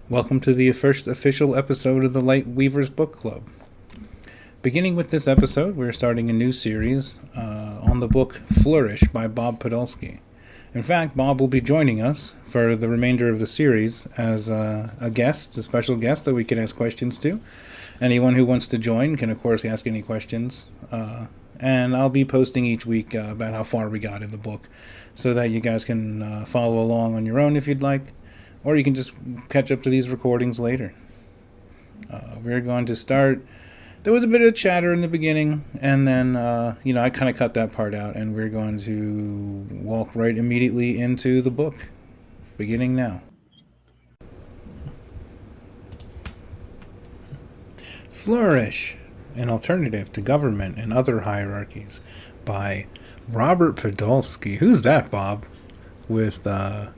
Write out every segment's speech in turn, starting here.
Welcome to the first official episode of the LightWeavers Book Club. Beginning with this episode, we're starting a new series on the book Flourish by Bob Podolsky. In fact, Bob will be joining us for the remainder of the series as a special guest that we can ask questions to. Anyone who wants to join can, of course, ask any questions. And I'll be posting each week about how far we got in the book so that you guys can follow along on your own if you'd like. Or you can just catch up to these recordings later. We're going to start. There was a bit of chatter in the beginning, and then, I kind of cut that part out, and we're going to walk right immediately into the book, beginning now. Flourish, an alternative to government and other hierarchies, by Robert Podolsky. Who's that, Bob? With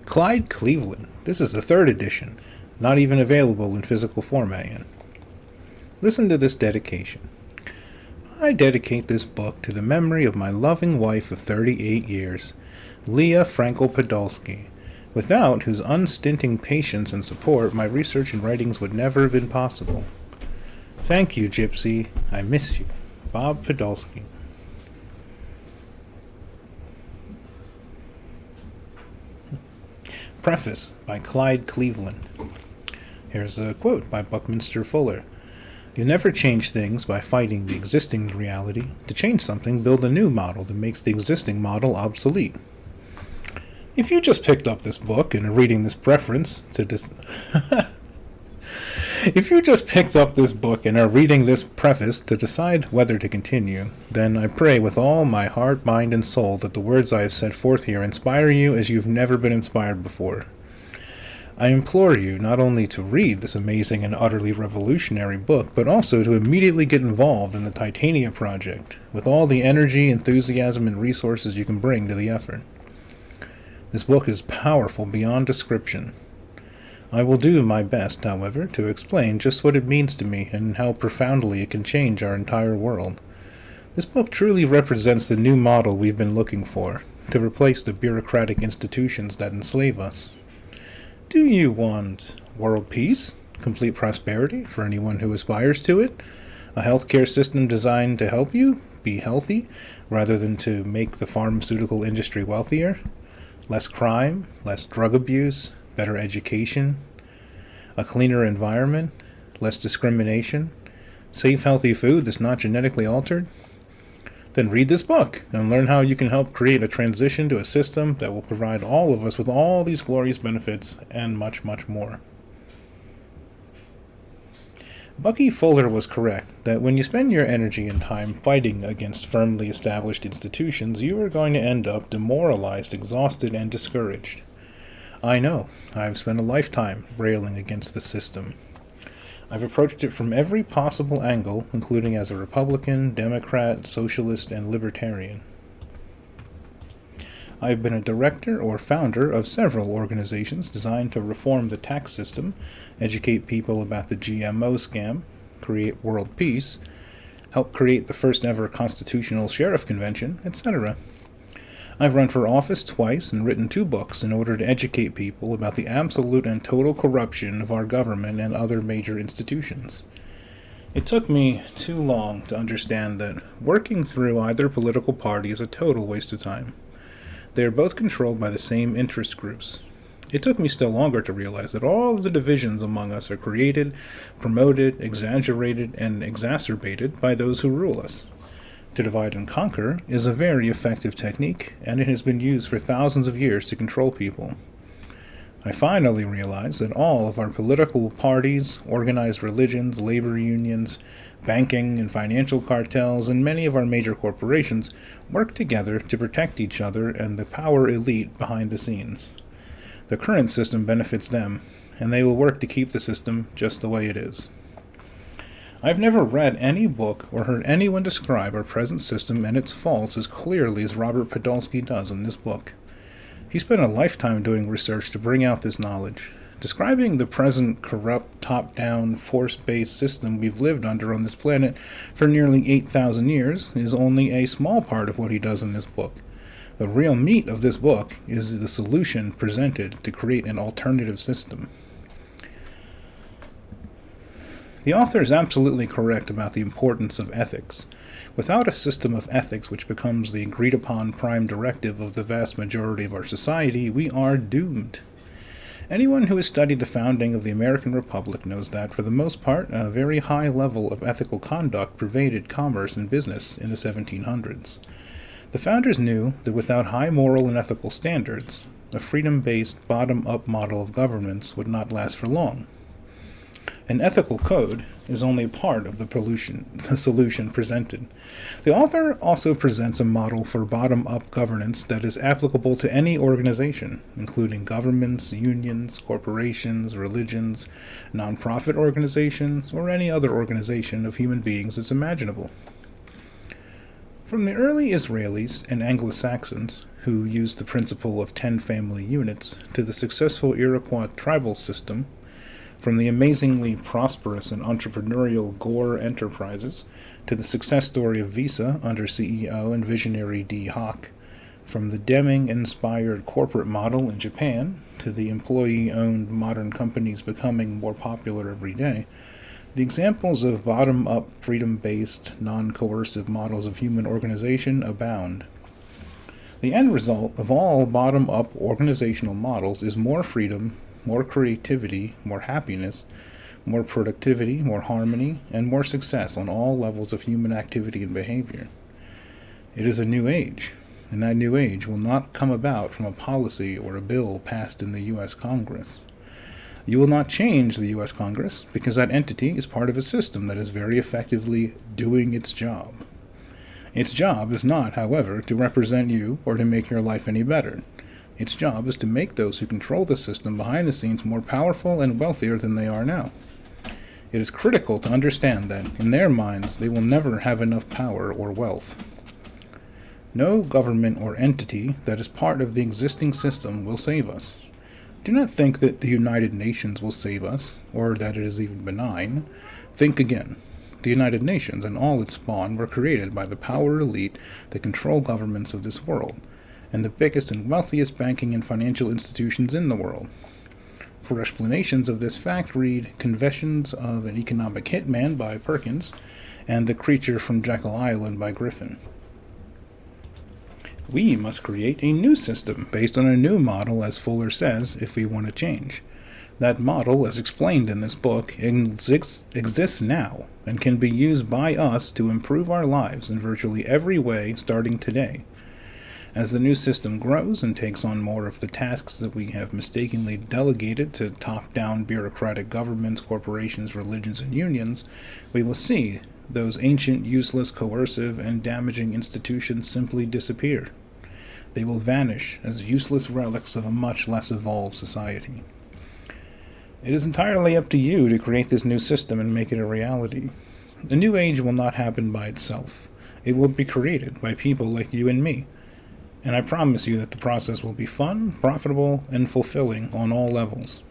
Clyde Cleveland. This is the 3rd edition, not even available in physical format yet. Listen to this dedication. I dedicate this book to the memory of my loving wife of 38 years, Leah Frankel Podolsky, without whose unstinting patience and support my research and writings would never have been possible. Thank you, Gypsy. I miss you. Bob Podolsky. Preface by Clyde Cleveland. Here's a quote by Buckminster Fuller. You never change things by fighting the existing reality. To change something, build a new model that makes the existing model obsolete. If you just picked up this book and are reading this preface to decide whether to continue, then I pray with all my heart, mind, and soul that the words I have set forth here inspire you as you've never been inspired before. I implore you not only to read this amazing and utterly revolutionary book, but also to immediately get involved in the Titania Project, with all the energy, enthusiasm, and resources you can bring to the effort. This book is powerful beyond description. I will do my best, however, to explain just what it means to me and how profoundly it can change our entire world. This book truly represents the new model we've been looking for, to replace the bureaucratic institutions that enslave us. Do you want world peace, complete prosperity for anyone who aspires to it, a healthcare system designed to help you be healthy rather than to make the pharmaceutical industry wealthier, less crime, less drug abuse, better education, a cleaner environment, less discrimination, safe, healthy food that's not genetically altered? Then read this book and learn how you can help create a transition to a system that will provide all of us with all these glorious benefits and much, much more. Bucky Fuller was correct that when you spend your energy and time fighting against firmly established institutions, you are going to end up demoralized, exhausted, and discouraged. I know. I've spent a lifetime railing against the system. I've approached it from every possible angle, including as a Republican, Democrat, Socialist, and Libertarian. I've been a director or founder of several organizations designed to reform the tax system, educate people about the GMO scam, create world peace, help create the first ever constitutional sheriff convention, etc. I've run for office twice and written 2 books in order to educate people about the absolute and total corruption of our government and other major institutions. It took me too long to understand that working through either political party is a total waste of time. They are both controlled by the same interest groups. It took me still longer to realize that all of the divisions among us are created, promoted, exaggerated, and exacerbated by those who rule us. To divide and conquer is a very effective technique, and it has been used for thousands of years to control people. I finally realized that all of our political parties, organized religions, labor unions, banking and financial cartels, and many of our major corporations work together to protect each other and the power elite behind the scenes. The current system benefits them, and they will work to keep the system just the way it is. I've never read any book or heard anyone describe our present system and its faults as clearly as Robert Podolsky does in this book. He spent a lifetime doing research to bring out this knowledge. Describing the present corrupt, top-down, force-based system we've lived under on this planet for nearly 8,000 years is only a small part of what he does in this book. The real meat of this book is the solution presented to create an alternative system. The author is absolutely correct about the importance of ethics. Without a system of ethics which becomes the agreed upon prime directive of the vast majority of our society, we are doomed. Anyone who has studied the founding of the American Republic knows that, for the most part, a very high level of ethical conduct pervaded commerce and business in the 1700s. The founders knew that without high moral and ethical standards, a freedom-based, bottom-up model of governance would not last for long. An ethical code is only part of the solution presented. The author also presents a model for bottom-up governance that is applicable to any organization, including governments, unions, corporations, religions, nonprofit organizations, or any other organization of human beings that's imaginable. From the early Israelis and Anglo-Saxons, who used the principle of 10 family units, to the successful Iroquois tribal system, from the amazingly prosperous and entrepreneurial Gore Enterprises to the success story of Visa under CEO and visionary D. Hock, from the Deming-inspired corporate model in Japan to the employee-owned modern companies becoming more popular every day, the examples of bottom-up, freedom-based, non-coercive models of human organization abound. The end result of all bottom-up organizational models is more freedom, more creativity, more happiness, more productivity, more harmony, and more success on all levels of human activity and behavior. It is a new age, and that new age will not come about from a policy or a bill passed in the U.S. Congress. You will not change the U.S. Congress because that entity is part of a system that is very effectively doing its job. Its job is not, however, to represent you or to make your life any better. Its job is to make those who control the system behind the scenes more powerful and wealthier than they are now. It is critical to understand that, in their minds, they will never have enough power or wealth. No government or entity that is part of the existing system will save us. Do not think that the United Nations will save us, or that it is even benign. Think again. The United Nations and all its spawn were created by the power elite that control governments of this world, and the biggest and wealthiest banking and financial institutions in the world. For explanations of this fact, read Confessions of an Economic Hitman by Perkins and The Creature from Jekyll Island by Griffin. We must create a new system based on a new model, as Fuller says, if we want to change. That model, as explained in this book, exists now and can be used by us to improve our lives in virtually every way starting today. As the new system grows and takes on more of the tasks that we have mistakenly delegated to top-down bureaucratic governments, corporations, religions, and unions, we will see those ancient, useless, coercive, and damaging institutions simply disappear. They will vanish as useless relics of a much less evolved society. It is entirely up to you to create this new system and make it a reality. The new age will not happen by itself. It will be created by people like you and me. And I promise you that the process will be fun, profitable, and fulfilling on all levels.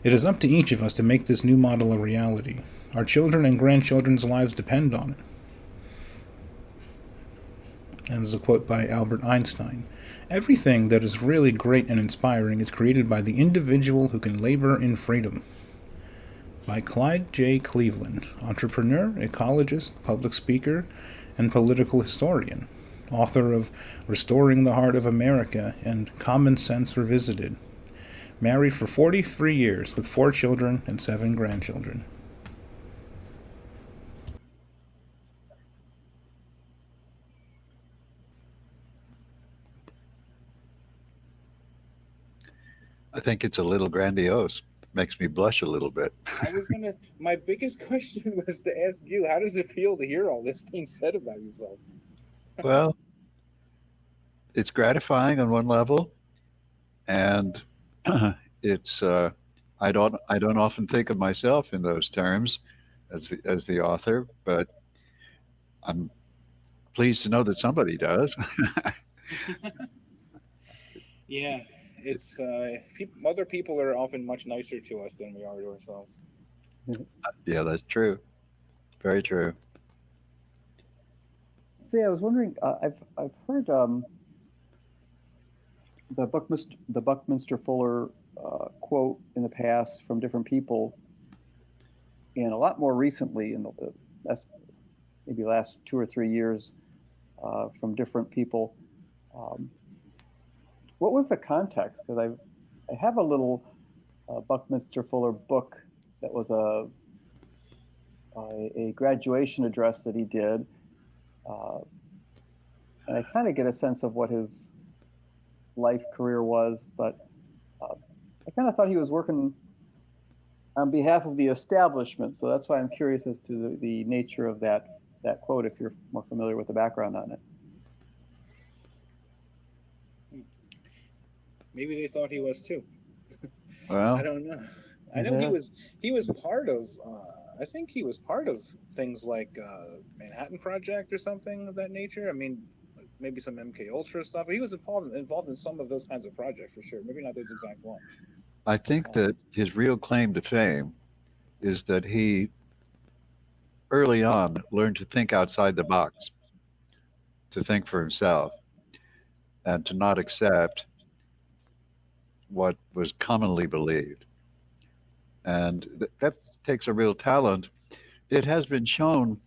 It is up to each of us to make this new model a reality. Our children and grandchildren's lives depend on it. And there's a quote by Albert Einstein. Everything that is really great and inspiring is created by the individual who can labor in freedom. By Clyde J. Cleveland, entrepreneur, ecologist, public speaker, and political historian. Author of Restoring the Heart of America and Common Sense Revisited. Married for 43 years with 4 children and 7 grandchildren. I think it's a little grandiose. Makes me blush a little bit. My biggest question was to ask you, how does it feel to hear all this being said about yourself? Well, it's gratifying on one level, and it's I don't often think of myself in those terms as the author, but I'm pleased to know that somebody does. Yeah, it's other people are often much nicer to us than we are to ourselves. Yeah, that's true. Very true. See, I was wondering. I've heard the Buckminster Fuller quote in the past from different people. and a lot more recently in the last 2 or 3 years from different people. What was the context? Because I have a little Buckminster Fuller book that was a graduation address that he did, and I kind of get a sense of what his life career was, but I kind of thought he was working on behalf of the establishment. So that's why I'm curious as to the nature of that quote, if you're more familiar with the background on it. Maybe they thought he was too. Well, I don't know. I know he was part of. I think he was part of things like Manhattan Project or something of that nature. I mean, maybe some MK Ultra stuff. He was involved in some of those kinds of projects for sure. Maybe not those exact ones. I think that his real claim to fame is that he early on learned to think outside the box, to think for himself, and to not accept what was commonly believed. And that takes a real talent. It has been shown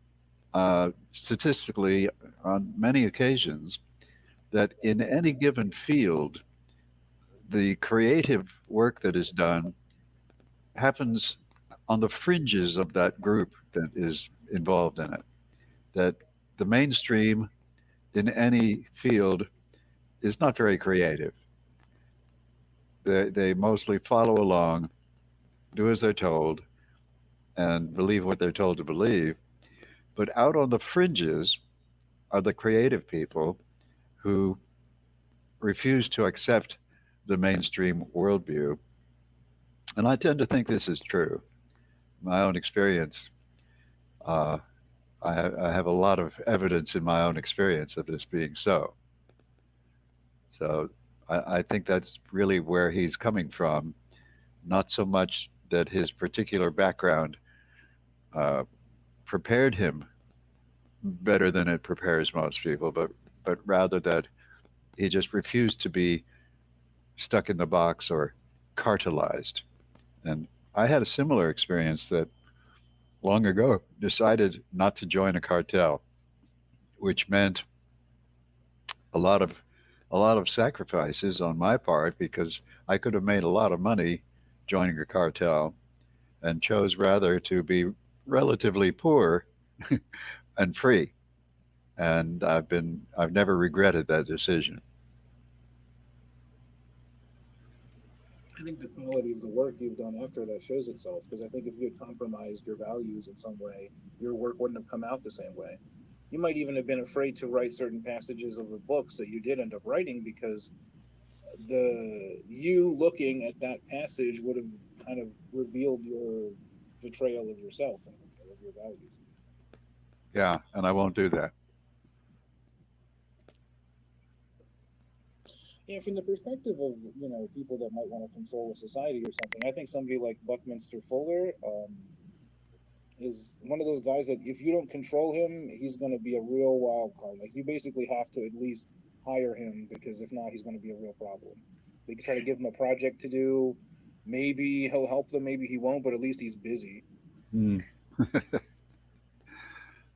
statistically on many occasions that in any given field, the creative work that is done happens on the fringes of that group that is involved in it. That the mainstream in any field is not very creative. They mostly follow along, do as they're told, and believe what they're told to believe. But out on the fringes are the creative people who refuse to accept the mainstream worldview. And I tend to think this is true. My own experience, I have a lot of evidence in my own experience of this being so. So I think that's really where he's coming from, not so much that his particular background prepared him better than it prepares most people, but rather that he just refused to be stuck in the box or cartelized. And I had a similar experience that long ago decided not to join a cartel, which meant a lot of sacrifices on my part because I could have made a lot of money joining a cartel and chose rather to be relatively poor and free. And I've never regretted that decision. I think the quality of the work you've done after that shows itself, because I think if you had compromised your values in some way, your work wouldn't have come out the same way. You might even have been afraid to write certain passages of the books that you did end up writing because you looking at that passage would have kind of revealed your betrayal of yourself and of your values. Yeah, and I won't do that. Yeah, from the perspective of people that might want to control a society or something, I think somebody like Buckminster Fuller is one of those guys that if you don't control him, he's going to be a real wild card. Like you basically have to at least hire him because if not, he's going to be a real problem. They can try to give him a project to do. Maybe he'll help them, maybe he won't, but at least he's busy.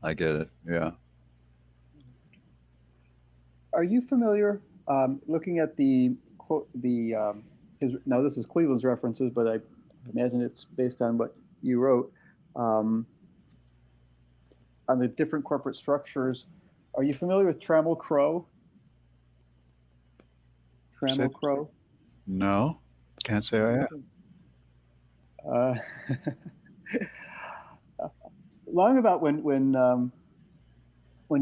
I get it. Yeah. Are you familiar, looking at the quote, now this is Cleveland's references, but I imagine it's based on what you wrote, on the different corporate structures. Are you familiar with Trammell Crow? Trammell Crow? No, can't say I am. Long about when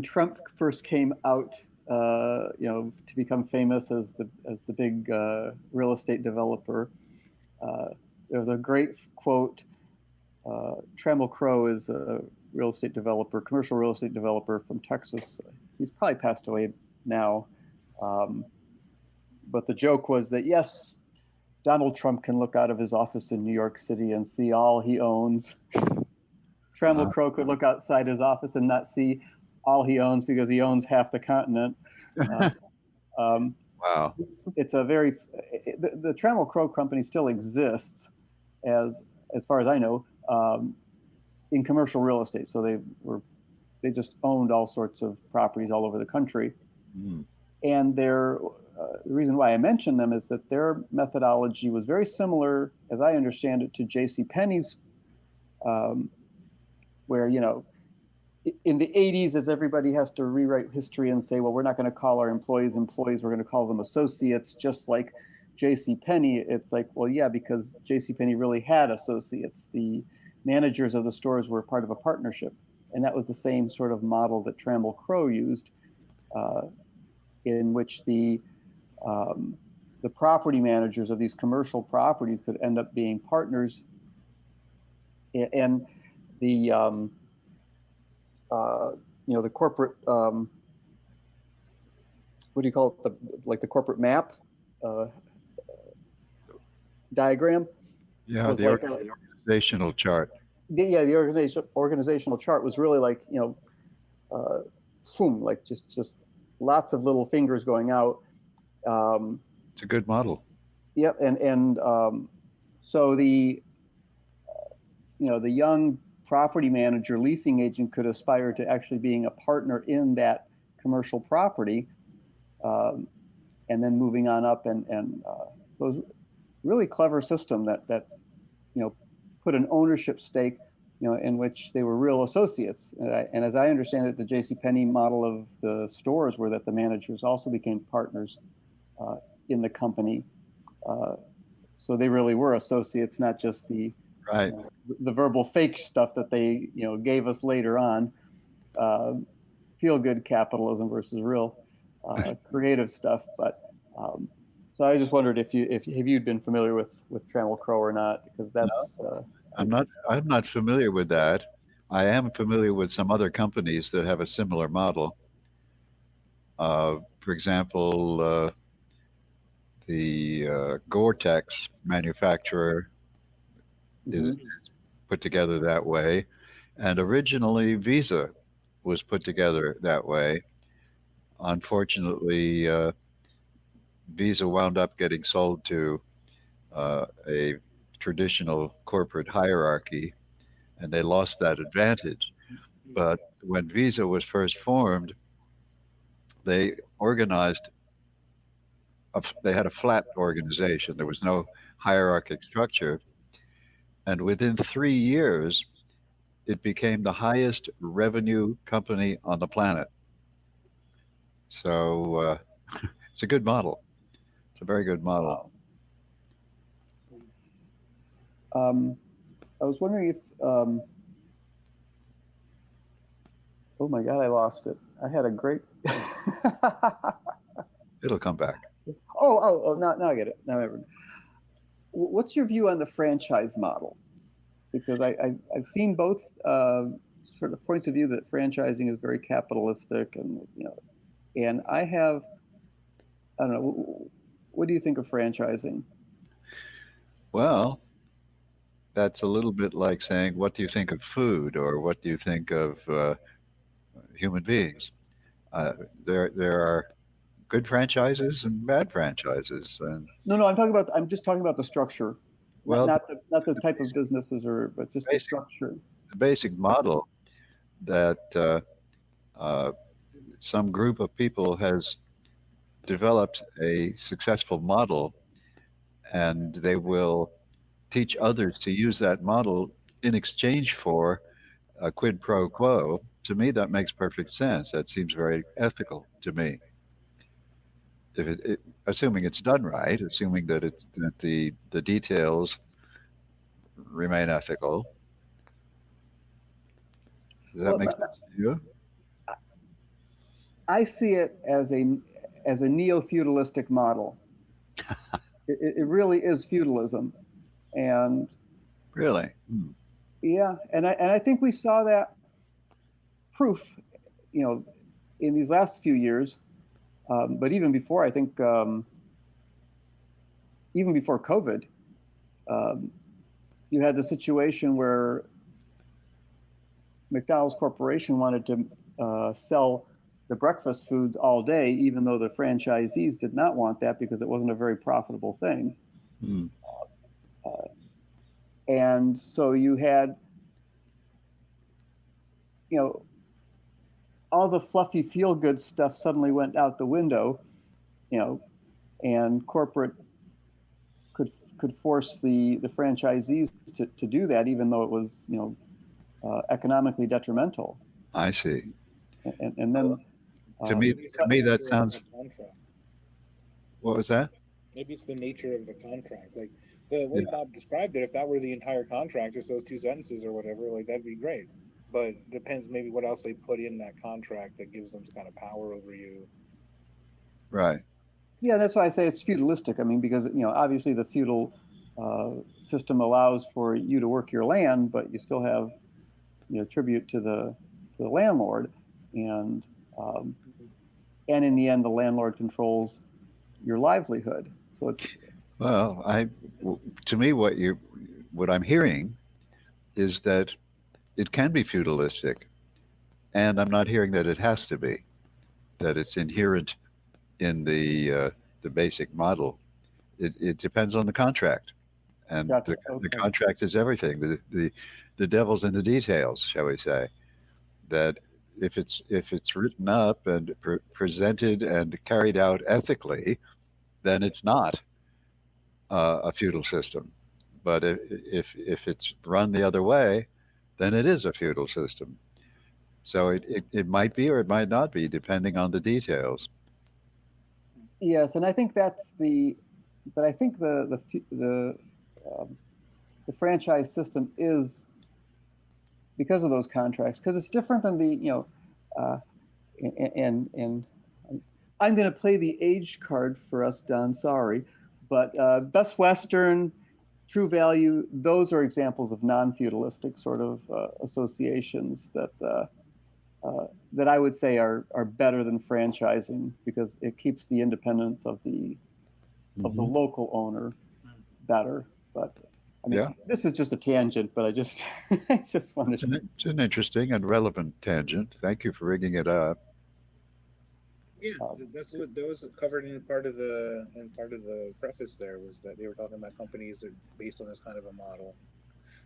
Trump first came out, to become famous as the big real estate developer, there was a great quote. Trammell Crow is a real estate developer, commercial real estate developer from Texas. He's probably passed away now. But the joke was that, yes, Donald Trump can look out of his office in New York City and see all he owns. Trammell Crow could look outside his office and not see all he owns because he owns half the continent. Wow. It's a very, the Trammell Crow company still exists as far as I know. in commercial real estate. So they just owned all sorts of properties all over the country. Mm. And the reason why I mention them is that their methodology was very similar, as I understand it, to J.C. Penney's, where, you know, in the 80s, as everybody has to rewrite history and say, well, we're not going to call our employees, we're going to call them associates, just like J.C. Penney. It's like, well, yeah, because J.C. Penney really had associates. The managers of the stores were part of a partnership. And that was the same sort of model that Trammell Crow used, in which the property managers of these commercial properties could end up being partners. And the you know, the corporate, what do you call it? The corporate map diagram. Yeah, the organizational chart. The organizational chart was really like, you know, like just lots of little fingers going out. It's a good model. Yep, and so the you know, the young property manager, leasing agent could aspire to actually being a partner in that commercial property, and then moving on up, and so it was a really clever system that you know, put an ownership stake, you know, in which they were real associates. And as I understand it, the J.C. Penney model of the stores were that the managers also became partners in the company, so they really were associates, not just the right. The verbal fake stuff that they, you know, gave us later on. Feel good capitalism versus real creative stuff. But so I just wondered if you'd been familiar with Trammell Crow or not, because that's I'm not familiar with that. I am familiar with some other companies that have a similar model. For example, the Gore-Tex manufacturer is put together that way, and originally Visa was put together that way. Unfortunately, Visa wound up getting sold to a traditional corporate hierarchy, and they lost that advantage. But when Visa was first formed, they organized. They had a flat organization. There was no hierarchic structure, and within 3 years, it became the highest revenue company on the planet. So it's a good model. It's a very good model. I was wondering if oh my God, I lost it. I had a great It'll come back. Now I get it. Now I remember. What's your view on the franchise model? Because I've seen both sort of points of view that franchising is very capitalistic, and you know, and I don't know. What do you think of franchising? Well, that's a little bit like saying, what do you think of food, or what do you think of human beings? There are good franchises and bad franchises. And No, I'm just talking about the structure. Well, not the type of businesses, but just the structure. The basic model that some group of people has developed a successful model, and they will teach others to use that model in exchange for a quid pro quo. To me, that makes perfect sense. That seems very ethical to me. If assuming it's done right, assuming that the details remain ethical. Does that make sense to you? I see it as a neo-feudalistic model. It really is feudalism, and really, yeah, and I think we saw that proof, you know, in these last few years, but even before, I think, even before COVID, you had the situation where McDonald's Corporation wanted to sell the breakfast foods all day, even though the franchisees did not want that because it wasn't a very profitable thing. And so you had you know, all the fluffy feel good stuff suddenly went out the window, you know, and corporate could force the franchisees to do that, even though it was, you know, economically detrimental. I see. And then To me, that sounds. Contract. What was that? Maybe it's the nature of the contract. Like the way Yeah. Bob described it, if that were the entire contract, just those two sentences or whatever, like that'd be great. But depends maybe what else they put in that contract that gives them some kind of power over you. Right. yeah, that's why I say it's feudalistic. I mean, because, you know, obviously the feudal system allows for you to work your land, but you still have, you know, tribute to the landlord, and um, and in the end, the landlord controls your livelihood. So it's Well, to me, what I'm hearing is that it can be feudalistic, and I'm not hearing that it has to be. That it's inherent in the basic model. It depends on the contract, and gotcha. the Okay. contract is everything. The devil's in the details, shall we say? That if it's written up and presented and carried out ethically, then it's not a feudal system. But if it's run the other way, then it is a feudal system. So it might be or it might not be, depending on the details. Yes, and I think that's but I think um, the franchise system is because of those contracts, because it's different than uh, and I'm going to play the age card for us, Don. Sorry, but Best Western, True Value, those are examples of non-feudalistic sort of associations that I would say are better than franchising, because it keeps the independence of the Mm-hmm. local owner better. But I mean, Yeah, this is just a tangent, but I just I just wanted to. it's an interesting and relevant tangent. Thank you for bringing it up. Yeah, that's what that was covered in part of the preface. There was that they were talking about companies that are based on this kind of a model.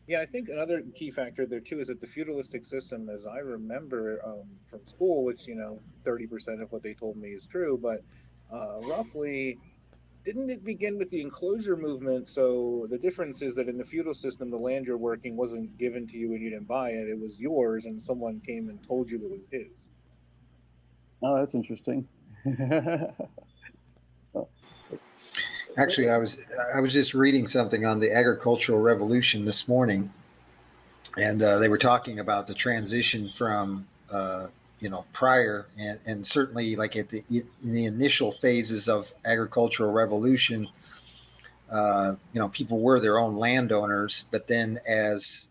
Yeah, I think another key factor there too is that the feudalistic system, as I remember from school, which 30% of what they told me is true, but roughly, didn't it begin with the enclosure movement? So the difference is that in the feudal system, the land you're working wasn't given to you and you didn't buy it; it was yours, and someone came and told you it was his. Oh, that's interesting. Actually, I was just reading something on the agricultural revolution this morning, and they were talking about the transition from prior and certainly like in the initial phases of agricultural revolution, people were their own landowners, but then as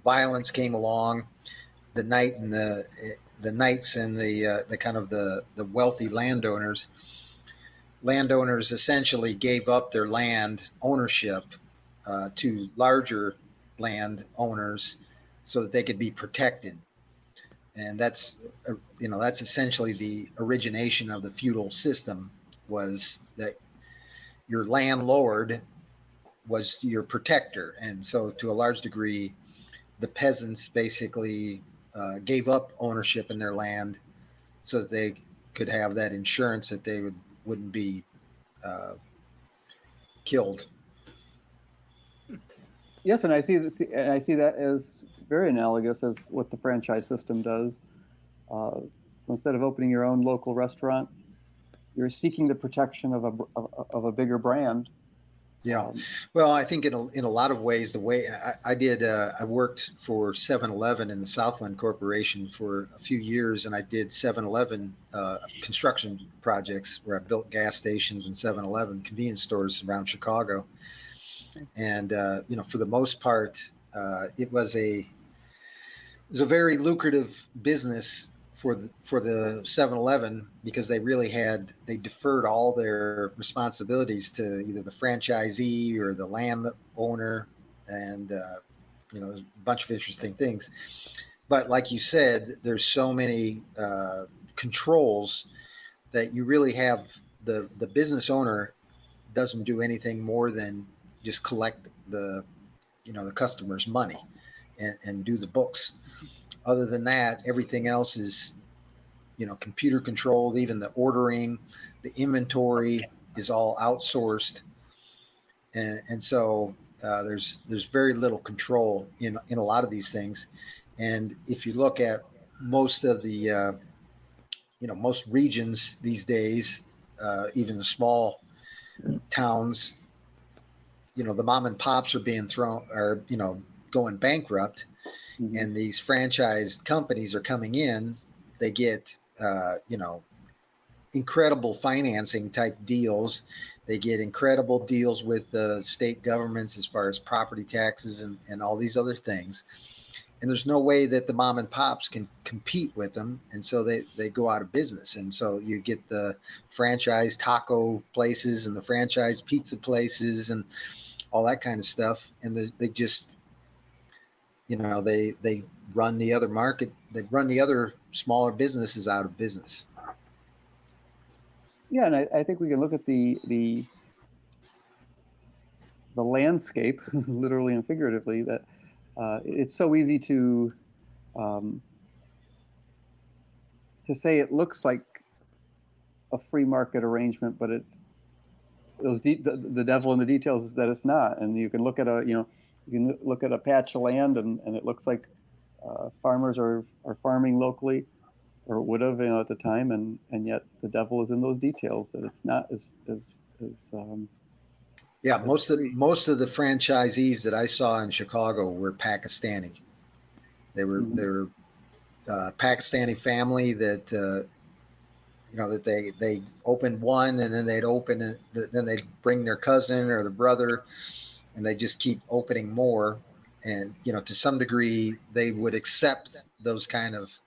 violence came along, the knights and the kind of the wealthy landowners essentially gave up their land ownership to larger land owners so that they could be protected. And that's essentially the origination of the feudal system, was that your landlord was your protector. And so to a large degree, the peasants basically gave up ownership in their land so that they could have that insurance that they wouldn't be killed. Yes, and I see that as very analogous as what the franchise system does. So instead of opening your own local restaurant, you're seeking the protection of a bigger brand. Yeah. Well, I think in a lot of ways, the way I did, I worked for 7-Eleven in the Southland Corporation for a few years, and I did 7-Eleven construction projects where I built gas stations and 7-Eleven convenience stores around Chicago. And for the most part, it was a very lucrative business for the 7-Eleven, because they deferred all their responsibilities to either the franchisee or the landowner, and there's a bunch of interesting things. But like you said, there's so many controls that you really have the business owner doesn't do anything more than just collect the customer's money and do the books. Other than that, everything else is, computer controlled. Even the ordering, the inventory is all outsourced, and so there's very little control in a lot of these things. And if you look at most of the most regions these days, even the small towns, the mom and pops are being going bankrupt, Mhm. and these franchised companies are coming in. They get incredible financing type deals. They get incredible deals with the state governments as far as property taxes and all these other things. And there's no way that the mom and pops can compete with them. And so they go out of business. And so you get the franchise taco places and the franchise pizza places and all that kind of stuff. And they just, they run the other market. They run the other smaller businesses out of business. Yeah, and I think we can look at the landscape, literally and figuratively, that it's so easy um, to say it looks like a free market arrangement, but the devil in the details is that it's not. And you can look at you can look at a patch of land, and it looks like farmers are farming locally, or would have, at the time, and yet the devil is in those details, that it's not as Yeah, as most free. of the franchisees that I saw in Chicago were Pakistani. They were Pakistani family that that they opened one, and then they'd open it, then they'd bring their cousin or the brother, and they just keep opening more. And to some degree, they would accept those kind of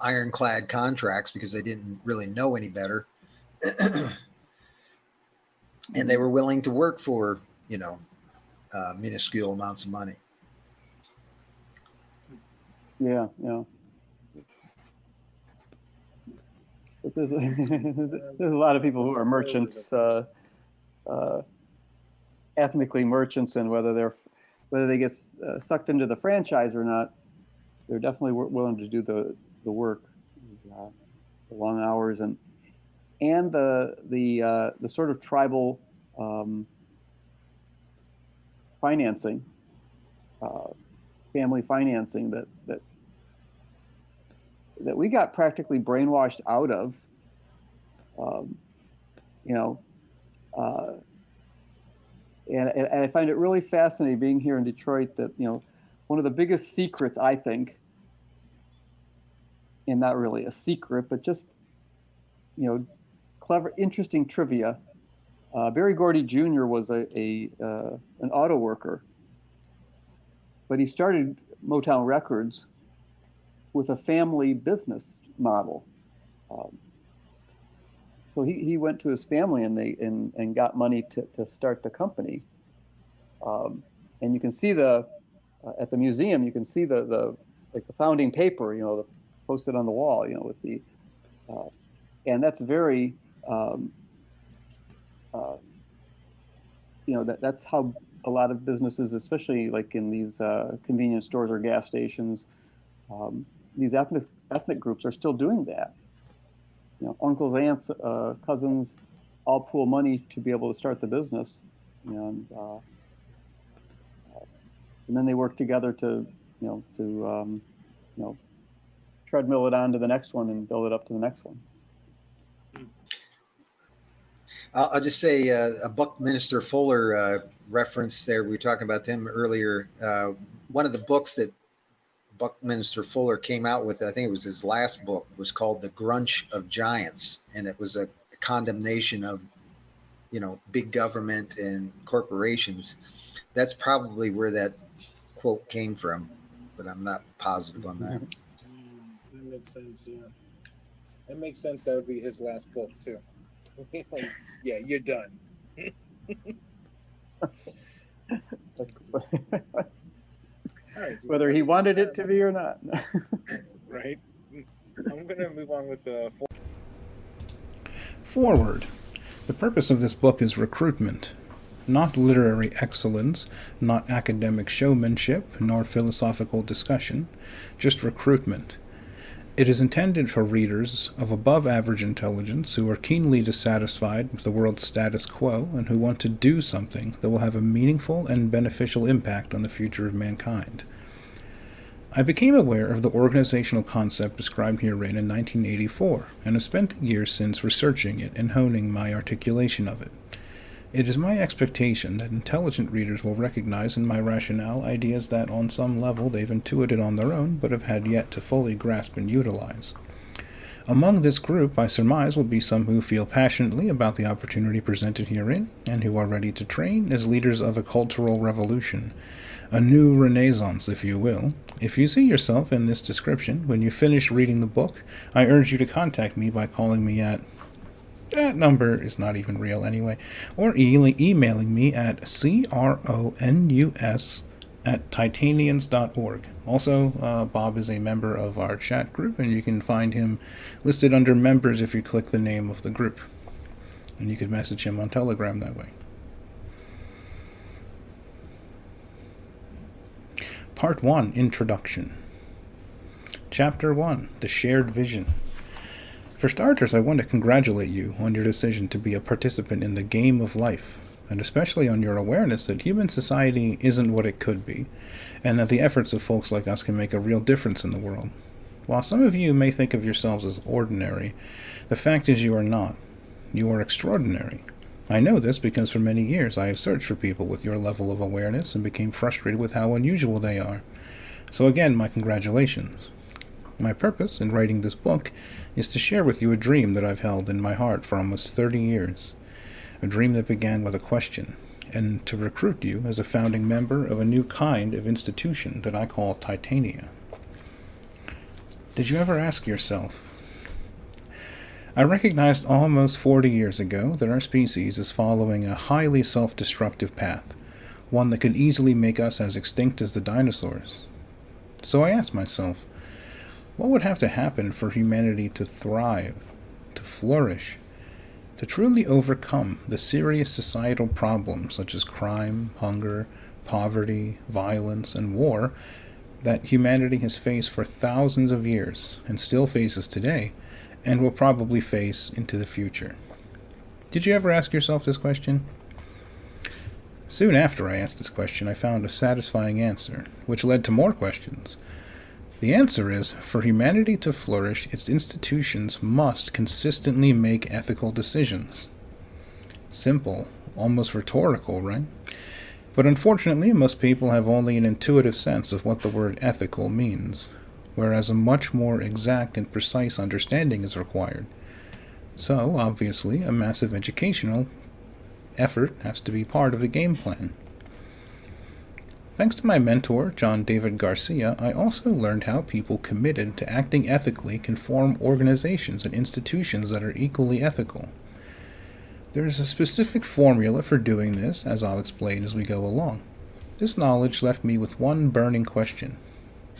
ironclad contracts because they didn't really know any better, and they were willing to work for minuscule amounts of money. Yeah. But there's there's a lot of people who are merchants, ethnically merchants, and whether they get sucked into the franchise or not, they're definitely willing to do the work, the long hours, and the sort of tribal financing, family financing that we got practically brainwashed out of. And I find it really fascinating being here in Detroit that, one of the biggest secrets, I think, and not really a secret, but just, clever, interesting trivia. Barry Gordy Jr. was an auto worker, but he started Motown Records with a family business model. So he went to his family and got money to start the company. And you can see at the museum, you can see the founding paper, posted on the wall, with the and that's very that's how a lot of businesses, especially like in these convenience stores or gas stations, these ethnic groups are still doing that. Uncles, aunts, cousins, all pool money to be able to start the business, and then they work together to treadmill it on to the next one and build it up to the next one. I'll just say a Buckminster Fuller reference there. We were talking about him earlier. One of the books that Buckminster Fuller came out with, I think it was his last book, was called The Grunch of Giants. And it was a condemnation of, big government and corporations. That's probably where that quote came from, but I'm not positive on that. That makes sense, yeah. It makes sense that would be his last book, too. Yeah, you're done. Whether he wanted it to be or not. Right. I'm going to move on with forward. The purpose of this book is recruitment. not literary excellence, not academic showmanship, nor philosophical discussion, just recruitment. It is intended for readers of above-average intelligence who are keenly dissatisfied with the world's status quo and who want to do something that will have a meaningful and beneficial impact on the future of mankind. I became aware of the organizational concept described herein in 1984, and have spent the years since researching it and honing my articulation of it. It is my expectation that intelligent readers will recognize in my rationale ideas that on some level they've intuited on their own, but have had yet to fully grasp and utilize. Among this group, I surmise, will be some who feel passionately about the opportunity presented herein, and who are ready to train as leaders of a cultural revolution, a new renaissance, if you will. If you see yourself in this description when you finish reading the book, I urge you to contact me by calling me at... That number is not even real anyway. Or emailing me at cronus@titanians.org. Also, Bob is a member of our chat group, and you can find him listed under members if you click the name of the group. And you can message him on Telegram that way. Part 1, Introduction. Chapter 1, The Shared Vision. For starters, I want to congratulate you on your decision to be a participant in the game of life, and especially on your awareness that human society isn't what it could be, and that the efforts of folks like us can make a real difference in the world. While some of you may think of yourselves as ordinary, the fact is you are not. You are extraordinary. I know this because for many years I have searched for people with your level of awareness and became frustrated with how unusual they are. So again, my congratulations. My purpose in writing this book is to share with you a dream that I've held in my heart for almost 30 years. A dream that began with a question, and to recruit you as a founding member of a new kind of institution that I call Titania. Did you ever ask yourself? I recognized almost 40 years ago that our species is following a highly self-destructive path, one that could easily make us as extinct as the dinosaurs. So I asked myself, what would have to happen for humanity to thrive, to flourish, to truly overcome the serious societal problems such as crime, hunger, poverty, violence, and war that humanity has faced for thousands of years and still faces today, and will probably face into the future? Did you ever ask yourself this question? Soon after I asked this question, I found a satisfying answer, which led to more questions. The answer is, for humanity to flourish, its institutions must consistently make ethical decisions. Simple, almost rhetorical, right? But unfortunately, most people have only an intuitive sense of what the word ethical means, whereas a much more exact and precise understanding is required. So, obviously, a massive educational effort has to be part of the game plan. Thanks to my mentor, John David Garcia, I also learned how people committed to acting ethically can form organizations and institutions that are equally ethical. There is a specific formula for doing this, as I'll explain as we go along. This knowledge left me with one burning question.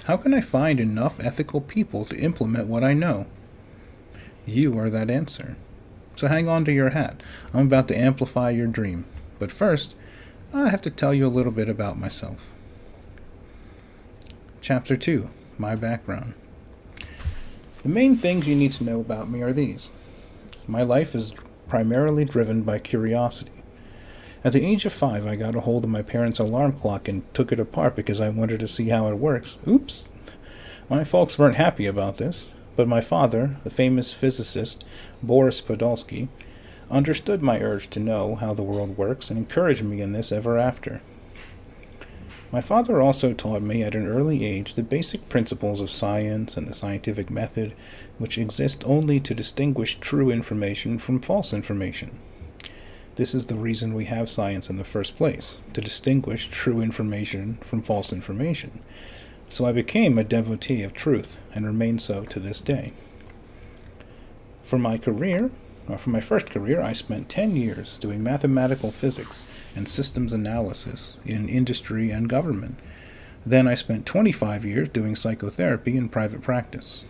How can I find enough ethical people to implement what I know? You are that answer. So hang on to your hat. I'm about to amplify your dream. But first, I have to tell you a little bit about myself. Chapter 2, My Background. The main things you need to know about me are these. My life is primarily driven by curiosity. At the age of 5, I got a hold of my parents' alarm clock and took it apart because I wanted to see how it works. Oops! My folks weren't happy about this, but my father, the famous physicist Boris Podolsky, understood my urge to know how the world works and encouraged me in this ever after. My father also taught me at an early age the basic principles of science and the scientific method, which exist only to distinguish true information from false information. This is the reason we have science in the first place, to distinguish true information from false information. So I became a devotee of truth and remain so to this day. For my first career, I spent 10 years doing mathematical physics and systems analysis in industry and government. Then I spent 25 years doing psychotherapy in private practice.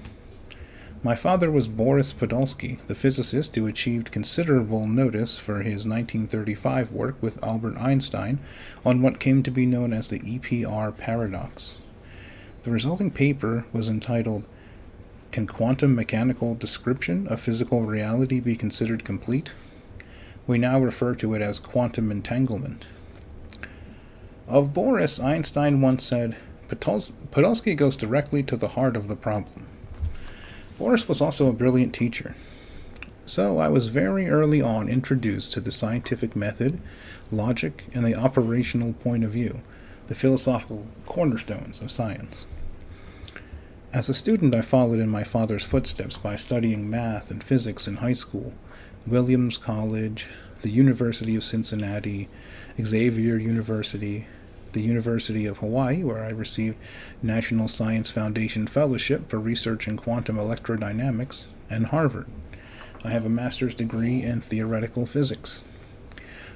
My father was Boris Podolsky, the physicist who achieved considerable notice for his 1935 work with Albert Einstein on what came to be known as the EPR paradox. The resulting paper was entitled, "Can Quantum Mechanical Description of Physical Reality be Considered Complete?" We now refer to it as quantum entanglement. Of Boris, Einstein once said, "Podolsky goes directly to the heart of the problem." Boris was also a brilliant teacher. So I was very early on introduced to the scientific method, logic, and the operational point of view, the philosophical cornerstones of science. As a student, I followed in my father's footsteps by studying math and physics in high school, Williams College, the University of Cincinnati, Xavier University, the University of Hawaii, where I received National Science Foundation Fellowship for research in quantum electrodynamics, and Harvard. I have a master's degree in theoretical physics.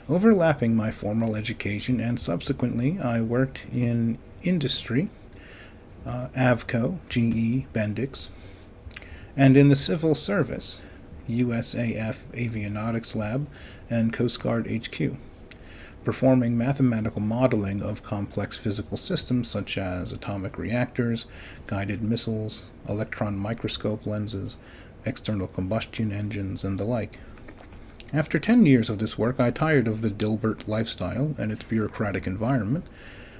Overlapping my formal education and subsequently, I worked in industry, Avco, GE, Bendix, and in the civil service, USAF Avionics Lab and Coast Guard HQ, performing mathematical modeling of complex physical systems such as atomic reactors, guided missiles, electron microscope lenses, external combustion engines, and the like. After 10 years of this work, I tired of the Dilbert lifestyle and its bureaucratic environment,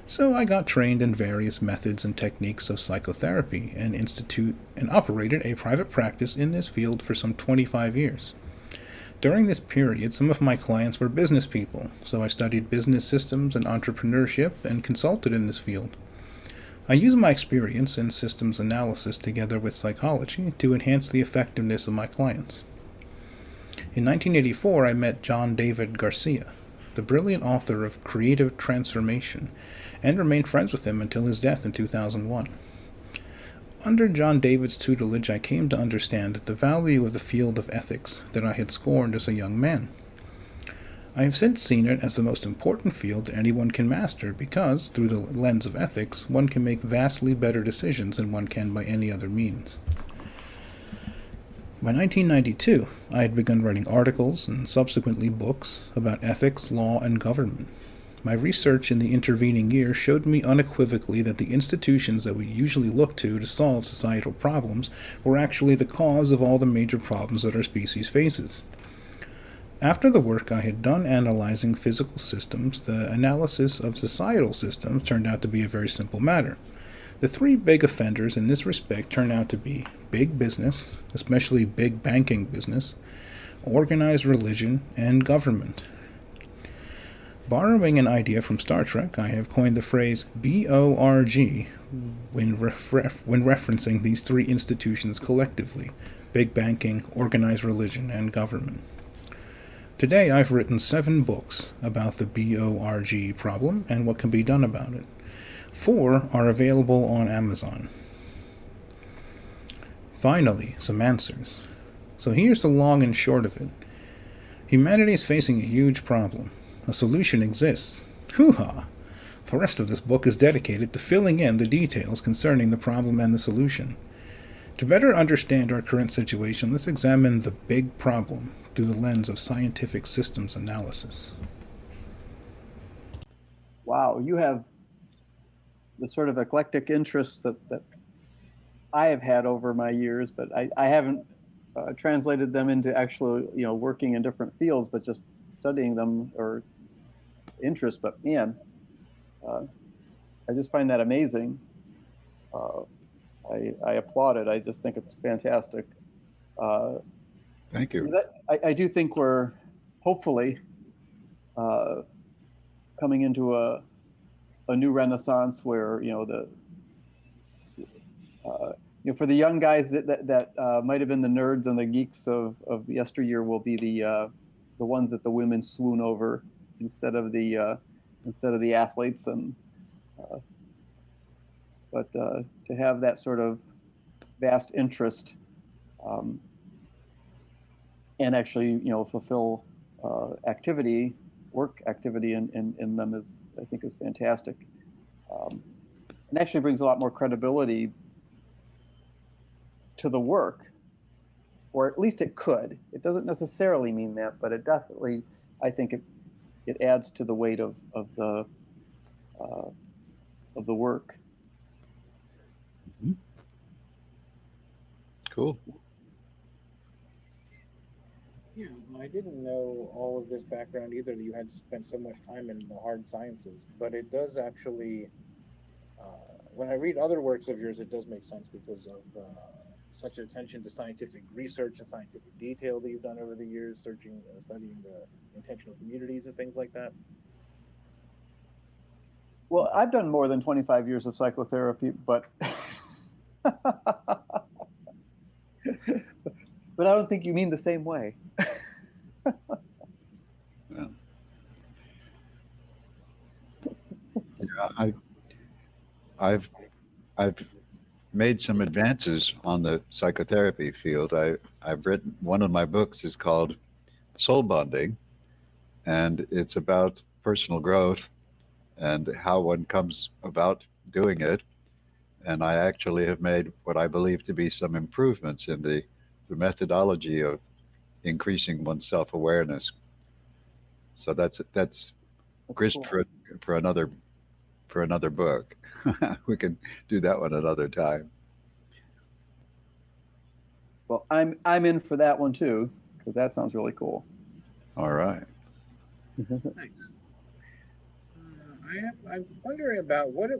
so I got trained in various methods and techniques of psychotherapy and operated a private practice in this field for some 25 years. During this period, some of my clients were business people, so I studied business systems and entrepreneurship and consulted in this field. I use my experience in systems analysis together with psychology to enhance the effectiveness of my clients. In 1984, I met John David Garcia, the brilliant author of Creative Transformation, and remained friends with him until his death in 2001. Under John David's tutelage, I came to understand the value of the field of ethics that I had scorned as a young man. I have since seen it as the most important field anyone can master because, through the lens of ethics, one can make vastly better decisions than one can by any other means. By 1992, I had begun writing articles and subsequently books about ethics, law, and government. My research in the intervening year showed me unequivocally that the institutions that we usually look to solve societal problems were actually the cause of all the major problems that our species faces. After the work I had done analyzing physical systems, the analysis of societal systems turned out to be a very simple matter. The three big offenders in this respect turned out to be big business, especially big banking business, organized religion, and government. Borrowing an idea from Star Trek, I have coined the phrase BORG when referencing these three institutions collectively: big banking, organized religion, and government. Today I've written 7 books about the BORG problem and what can be done about it. 4 are available on Amazon. Finally, some answers. So here's the long and short of it. Humanity is facing a huge problem. A solution exists. Hoo-ha! The rest of this book is dedicated to filling in the details concerning the problem and the solution. To better understand our current situation, let's examine the big problem through the lens of scientific systems analysis. Wow, you have the sort of eclectic interests that I have had over my years, but I haven't translated them into actually, working in different fields, but just studying them or interest. But man, I just find that amazing. I applaud it. I just think it's fantastic. Thank you. I do think we're hopefully coming into a new renaissance where for the young guys that might have been the nerds and the geeks of yesteryear will be the ones that the women swoon over instead of the athletes, and but to have that sort of vast interest and actually fulfill work activity in them I think is fantastic, and actually brings a lot more credibility to the work or at least it could. It doesn't necessarily mean that, but it definitely, I think it adds to the weight of the work. Mm-hmm. Cool. Yeah, I didn't know all of this background either, that you had spent so much time in the hard sciences, but it does actually, when I read other works of yours, it does make sense because of such attention to scientific research and scientific detail that you've done over the years, studying the intentional communities and things like that. Well, I've done more than 25 years of psychotherapy, but but I don't think you mean the same way. Yeah, I've made some advances on the psychotherapy field. I've written, one of my books is called Soul Bonding, and it's about personal growth and how one comes about doing it. And I actually have made what I believe to be some improvements in the methodology of increasing one's self-awareness. So that's grist cool. for another book. We can do that one another time. Well, I'm in for that one too, because that sounds really cool. All right. Nice. I'm wondering about what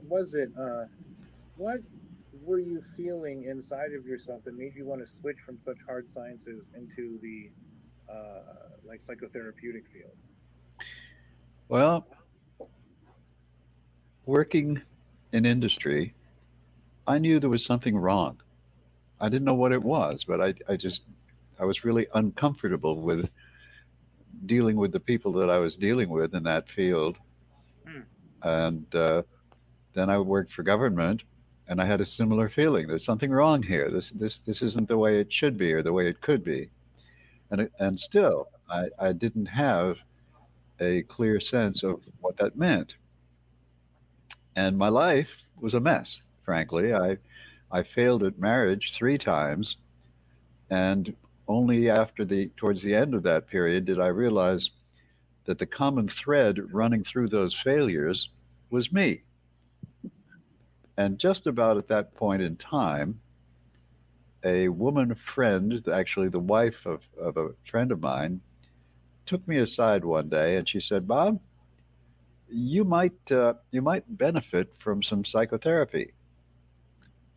were you feeling inside of yourself that made you want to switch from such hard sciences into the like psychotherapeutic field? Well, working in industry, I knew there was something wrong. I didn't know what it was, but I was really uncomfortable with dealing with the people that I was dealing with in that field. And then I worked for government, and I had a similar feeling. There's something wrong here. This isn't the way it should be or the way it could be. And still, I didn't have a clear sense of what that meant. And my life was a mess, frankly. I failed at marriage 3 times, and only towards the end of that period did I realize that the common thread running through those failures was me. And just about at that point in time, a woman friend, actually the wife of a friend of mine, took me aside one day and she said, "Bob, you might benefit from some psychotherapy."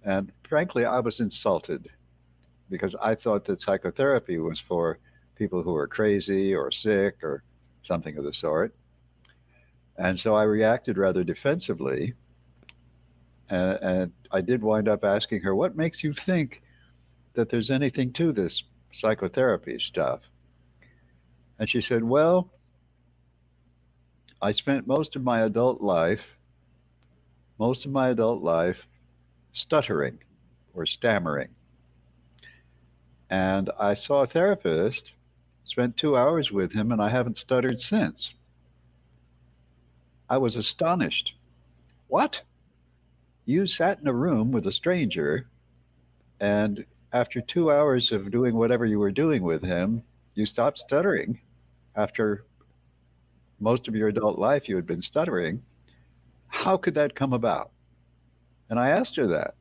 And frankly, I was insulted because I thought that psychotherapy was for people who are crazy or sick or something of the sort. And so I reacted rather defensively. And I did wind up asking her, "What makes you think that there's anything to this psychotherapy stuff?" And she said, "Well, I spent most of my adult life stuttering or stammering. And I saw a therapist, spent 2 hours with him, and I haven't stuttered since." I was astonished. "What? You sat in a room with a stranger, and after 2 hours of doing whatever you were doing with him, you stopped stuttering after most of your adult life you had been stuttering. How could that come about?" And I asked her that.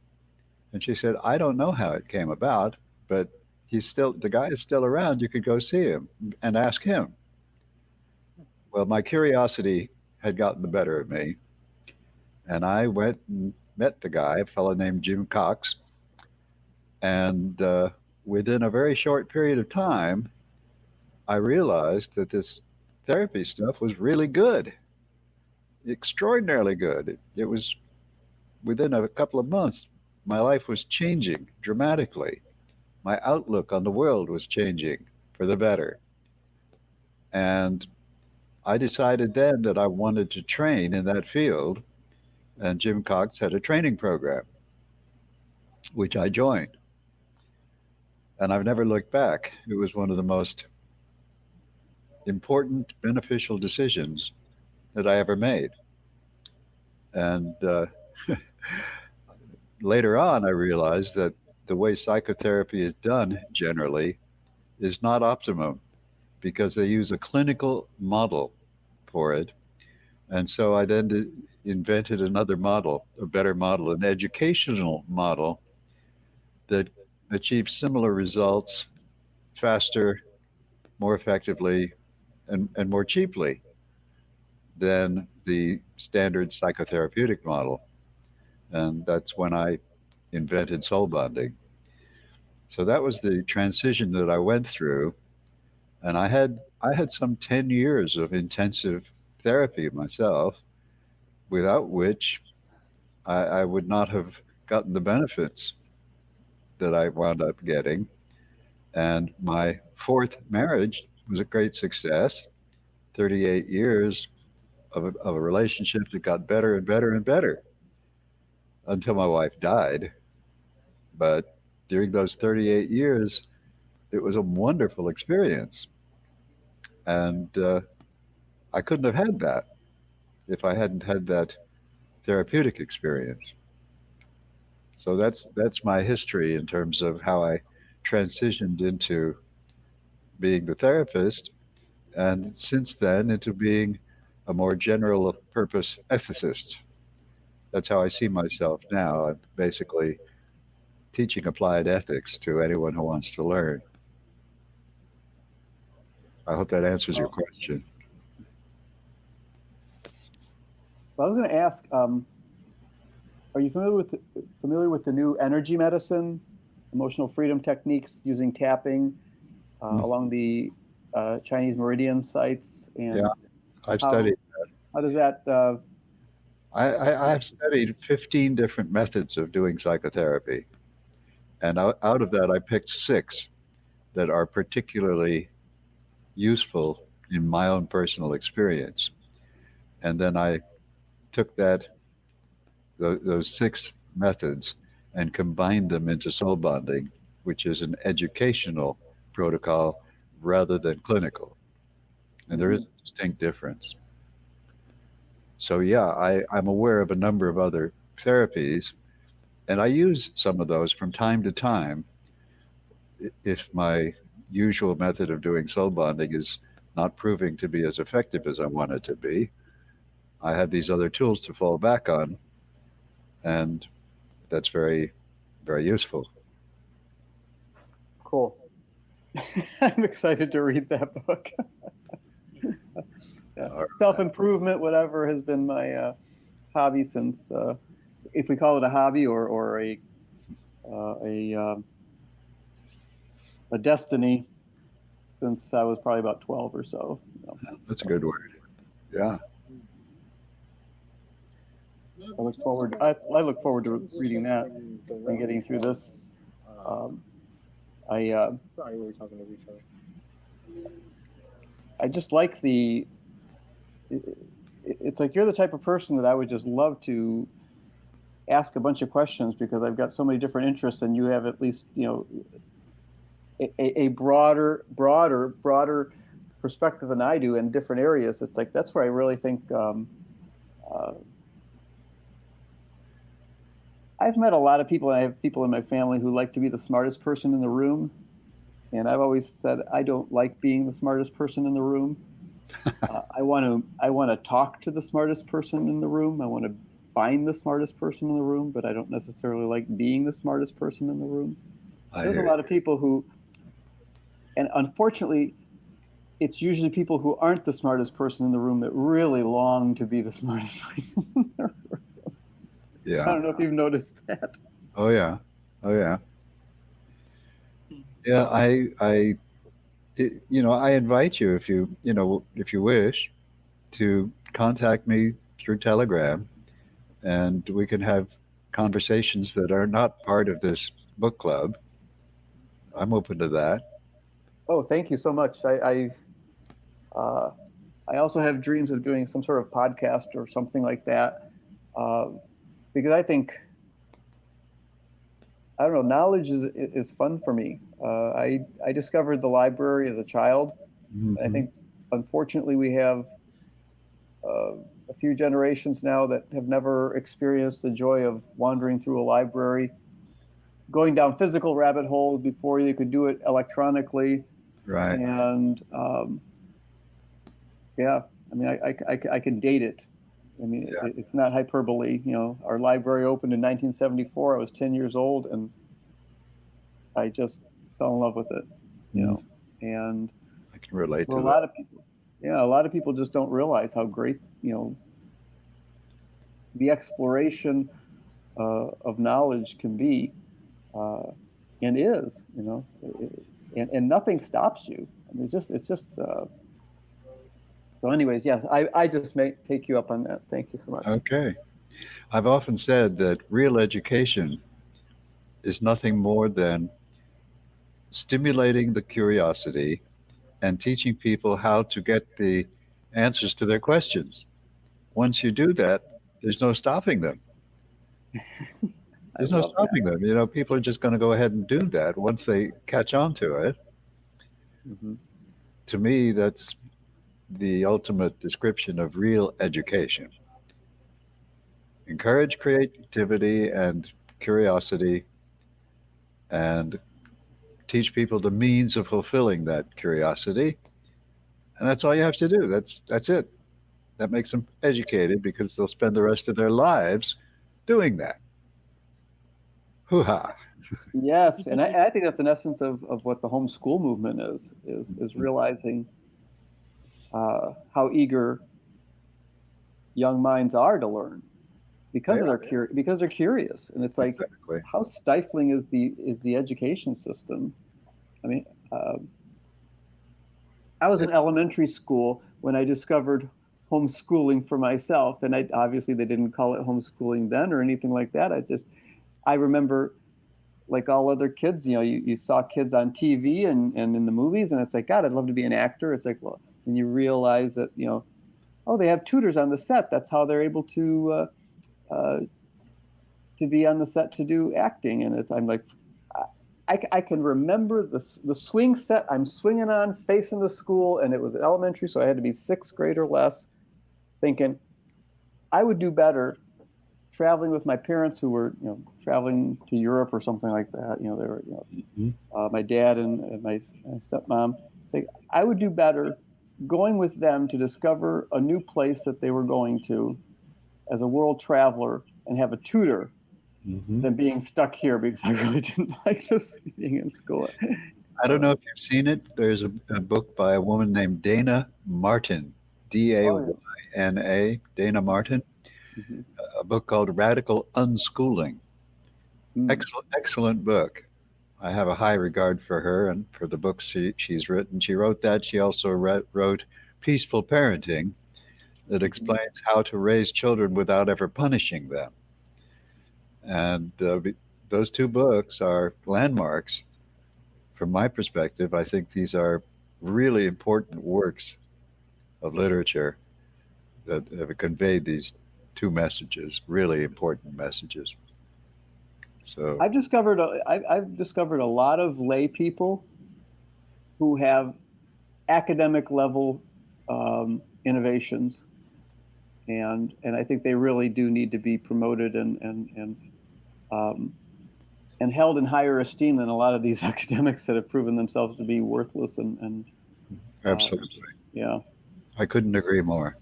And she said, "I don't know how it came about, but the guy is still around. You could go see him and ask him." Well, my curiosity had gotten the better of me. And I went and met the guy, a fellow named Jim Cox. And within a very short period of time, I realized that this therapy stuff was really good, extraordinarily good. It was within a couple of months, my life was changing dramatically. My outlook on the world was changing for the better. And I decided then that I wanted to train in that field. And Jim Cox had a training program, which I joined. And I've never looked back. It was one of the most important, beneficial decisions that I ever made. And later on, I realized that the way psychotherapy is done generally is not optimum because they use a clinical model for it. And so I then invented another model, a better model, an educational model that achieves similar results faster, more effectively, and more cheaply than the standard psychotherapeutic model. And that's when I invented soul bonding. So that was the transition that I went through. And I had some 10 years of intensive therapy myself, without which I would not have gotten the benefits that I wound up getting. And my fourth marriage was a great success. 38 years of a relationship that got better and better and better until my wife died. But during those 38 years, it was a wonderful experience. And I couldn't have had that if I hadn't had that therapeutic experience. So that's my history in terms of how I transitioned into being the therapist, and since then into being a more general purpose ethicist. That's how I see myself now. I'm basically teaching applied ethics to anyone who wants to learn. I hope that answers your question. Well, I was going to ask, are you familiar with the new energy medicine, emotional freedom techniques using tapping along the Chinese meridian sites? And yeah, I've studied that. How does that? I've studied 15 different methods of doing psychotherapy. And out of that, I picked 6 that are particularly useful in my own personal experience. And then I took those 6 methods and combined them into soul bonding, which is an educational protocol rather than clinical. And there is a distinct difference. So yeah, I'm aware of a number of other therapies, and I use some of those from time to time if my usual method of doing soul bonding is not proving to be as effective as I want it to be. I have these other tools to fall back on, and that's very, very useful. Cool. I'm excited to read that book. Yeah. Right. Self-improvement, whatever, has been my hobby since, if we call it a hobby or a destiny, since I was probably about 12 or so. That's a good word. Yeah. I look forward to reading that and getting through this. Sorry, we were talking to each other. I just like it's like you're the type of person that I would just love to ask a bunch of questions, because I've got so many different interests, and you have at least, a broader perspective than I do in different areas. It's like, that's where I really think I've met a lot of people, and I have people in my family who like to be the smartest person in the room. And I've always said, I don't like being the smartest person in the room. I want to talk to the smartest person in the room. I want to find the smartest person in the room, but I don't necessarily like being the smartest person in the room. There's a lot of people who, and unfortunately, it's usually people who aren't the smartest person in the room that really long to be the smartest person in the room. Yeah. I don't know if you've noticed that. Oh yeah. Yeah, I invite you, if you wish, to contact me through Telegram, and we can have conversations that are not part of this book club. I'm open to that. Oh, thank you so much. I also have dreams of doing some sort of podcast or something like that, because I think, I don't know, knowledge is fun for me. I discovered the library as a child. Mm-hmm. I think, unfortunately, we have a few generations now that have never experienced the joy of wandering through a library, going down physical rabbit holes before you could do it electronically. Right. And yeah, I mean, I can date it. I mean, Yeah. it's not hyperbole. You know, our library opened in 1974. I was 10 years old, and I just fell in love with it. You know, and I can relate for to a that. lot of people, yeah, a lot of people just don't realize how great, you know, the exploration of knowledge can be, and is. You know, and nothing stops you. I mean, it's just. So, anyways, yes, I just may take you up on that. Thank you so much. Okay. I've often said that real education is nothing more than stimulating the curiosity and teaching people how to get the answers to their questions. Once you do that, there's no stopping them. I There's no love that. stopping them. You know, people are just going to go ahead and do that once they catch on to it. Hmm. To me, that's the ultimate description of real education. Encourage creativity and curiosity and teach people the means of fulfilling that curiosity. And that's all you have to do. That's it. That makes them educated because they'll spend the rest of their lives doing that. Hoo-ha. Yes, and I think that's an essence of what the homeschool movement is realizing how eager young minds are to learn because Yeah, of because they're curious, and it's like exactly. how stifling is the education system. I mean, I was in elementary school when I discovered homeschooling for myself, and I obviously they didn't call it homeschooling then or anything like that. I remember, like all other kids, you know, you saw kids on TV and in the movies, and it's like, God, I'd love to be an actor. It's like, well, and you realize that, you know, oh, they have tutors on the set. That's how they're able uh, to be on the set to do acting. And I'm like, I can remember the swing set I'm swinging on facing the school, and it was elementary, so I had to be sixth grade or less, thinking I would do better traveling with my parents who were, you know, traveling to Europe or something like that. You know, they were, you know, Mhm. my dad and my stepmom. It's like I would do better going with them to discover a new place that they were going to as a world traveler and have a tutor Mhm. than being stuck here because I really didn't like this being in school. I don't So, know if you've seen it. There's a book by a woman named Dana Martin, oh yeah. Dayna, Dana Martin, Mhm. a book called Radical Unschooling. Mm. Excellent book. I have a high regard for her and for the books she's written. She wrote that. She also wrote Peaceful Parenting, that Mhm. explains how to raise children without ever punishing them. And those two books are landmarks from my perspective. I think these are really important works of literature that have conveyed these two messages, really important messages. So, I've discovered a lot of lay people who have academic level innovations, and I think they really do need to be promoted um, and held in higher esteem than a lot of these academics that have proven themselves to be worthless and um, absolutely. yeah. I couldn't agree more.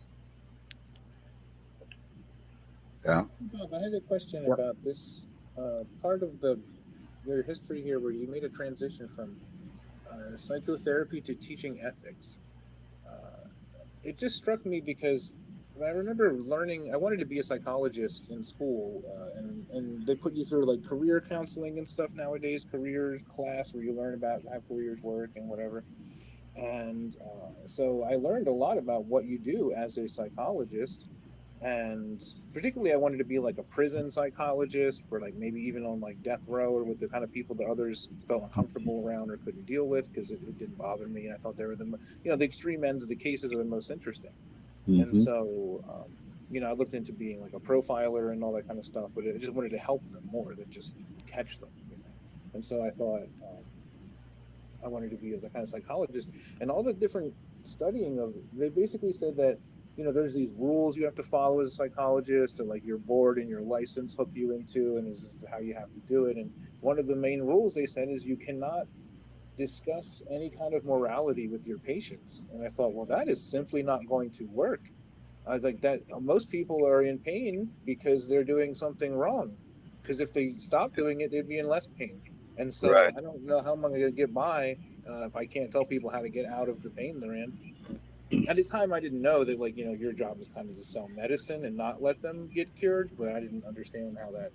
Yeah. Bob, I had a question Yep. about this part of your history here where you made a transition from psychotherapy to teaching ethics. It just struck me because I remember learning. I wanted to be a psychologist in school, and they put you through like career counseling and stuff nowadays, career class where you learn about how careers work and whatever. And so I learned a lot about what you do as a psychologist, and particularly I wanted to be like a prison psychologist, or like maybe even on like death row, or with the kind of people that others felt uncomfortable around or couldn't deal with, because it didn't bother me, and I thought they were the extreme ends of the cases are the most interesting. And Hmm. so I looked into being like a profiler and all that kind of stuff, but I just wanted to help them more than just catch them. And so I thought I wanted to be the kind of psychologist, and all the different studying of they basically said that there's these rules you have to follow as a psychologist, and like your board and your license hook you into, and this is how you have to do it. And one of the main rules they said is you cannot discuss any kind of morality with your patients. And I thought, well, that is simply not going to work. I was like, that most people are in pain because they're doing something wrong. Because if they stop doing it, they'd be in less pain. And so Right. I don't know how I'm going to get by if I can't tell people how to get out of the pain they're in. At the time, I didn't know that, like, you know, your job is kind of to sell medicine and not let them get cured. But I didn't understand how that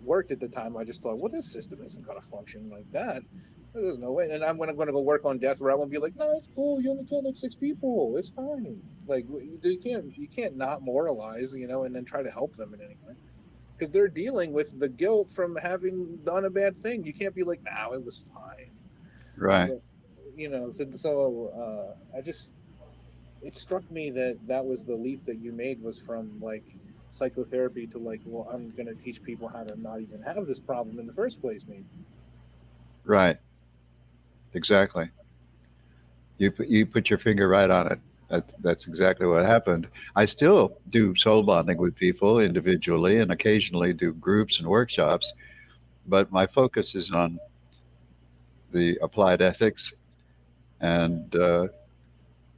worked at the time. I just thought, well, this system isn't going to function like that. There's no way. And I'm going to go work on death row and be like, no, it's cool. You only killed like 6 people. It's fine. Like, you can't not moralize, you know, and then try to help them in any way, because they're dealing with the guilt from having done a bad thing. You can't be like, no, it was fine. Right. So, you know, it struck me that was the leap that you made, was from like psychotherapy to like, well, I'm going to teach people how to not even have this problem in the first place, maybe. Right. Exactly. You put your finger right on it. That's exactly what happened. I still do soul bonding with people individually and occasionally do groups and workshops, but my focus is on the applied ethics and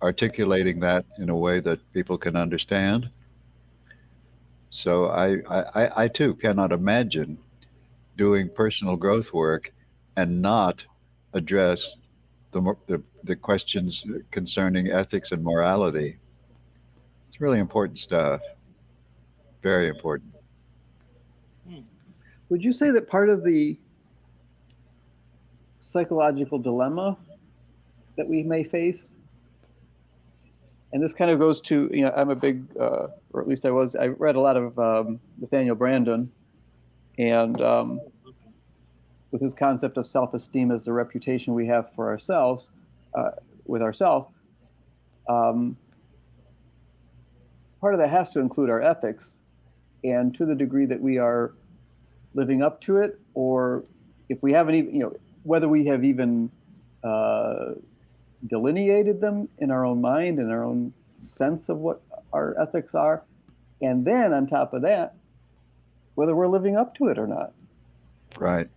articulating that in a way that people can understand. So I too cannot imagine doing personal growth work and not address the questions concerning ethics and morality. It's really important stuff. Very important. Would you say that part of the psychological dilemma that we may face, and this kind of goes to, you know, I'm a big, or at least I read a lot of Nathaniel Branden, and with his concept of self-esteem as the reputation we have for ourselves, with ourselves, part of that has to include our ethics, and to the degree that we are living up to it, or if we haven't even, you know, whether we have even delineated them in our own mind, in our own sense of what our ethics are, and then on top of that, whether we're living up to it or not. Right.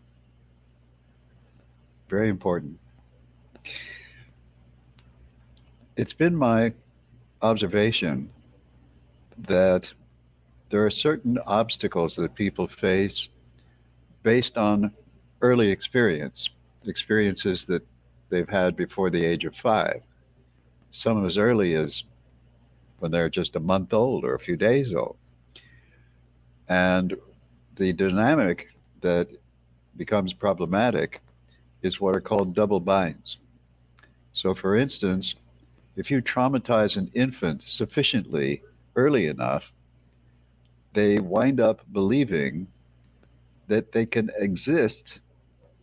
Very important. It's been my observation that there are certain obstacles that people face based on early experiences that they've had before the age of 5. Some as early as when they're just a month old or a few days old. And the dynamic that becomes problematic is what are called double binds. So, for instance, if you traumatize an infant sufficiently early enough, they wind up believing that they can exist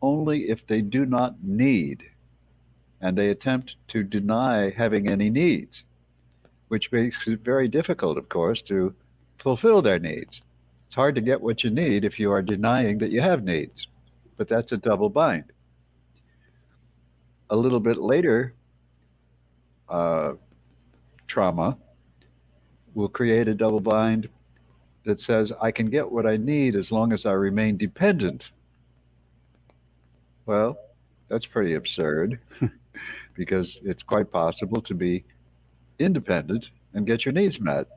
only if they do not need, and they attempt to deny having any needs, which makes it very difficult, of course, to fulfill their needs. It's hard to get what you need if you are denying that you have needs, but that's a double bind. A little bit later, trauma will create a double bind that says, I can get what I need as long as I remain dependent. Well, that's pretty absurd because it's quite possible to be independent and get your needs met.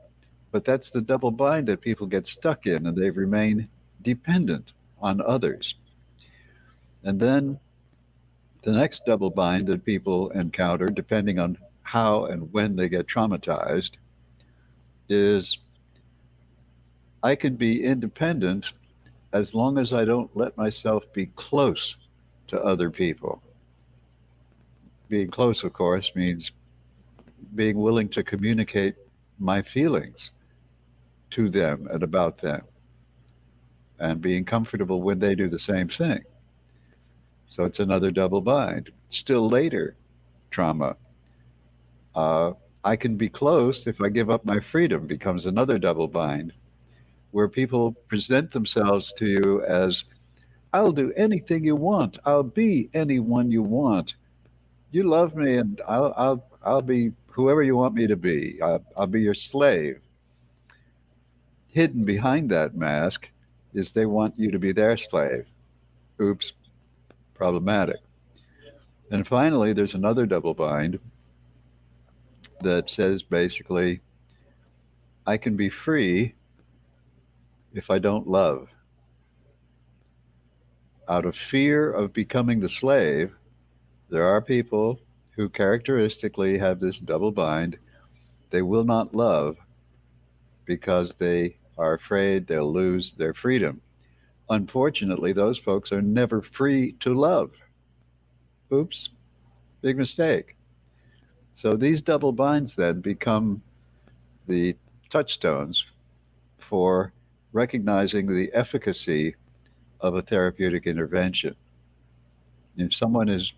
But that's the double bind that people get stuck in, and they remain dependent on others. And then the next double bind that people encounter, depending on how and when they get traumatized, is I can be independent as long as I don't let myself be close to other people. Being close, of course, means being willing to communicate my feelings to them and about them, and being comfortable when they do the same thing. So it's another double bind. Still later, trauma. I can be close if I give up my freedom becomes another double bind, where people present themselves to you as, I'll do anything you want. I'll be anyone you want. You love me, and I'll be whoever you want me to be. I'll be your slave. Hidden behind that mask is they want you to be their slave. Oops, problematic. And finally, there's another double bind that says basically, I can be free if I don't love. Out of fear of becoming the slave, there are people who characteristically have this double bind. They will not love because they are afraid they'll lose their freedom. Unfortunately, those folks are never free to love. Oops, big mistake. So these double binds then become the touchstones for recognizing the efficacy of a therapeutic intervention. If someone's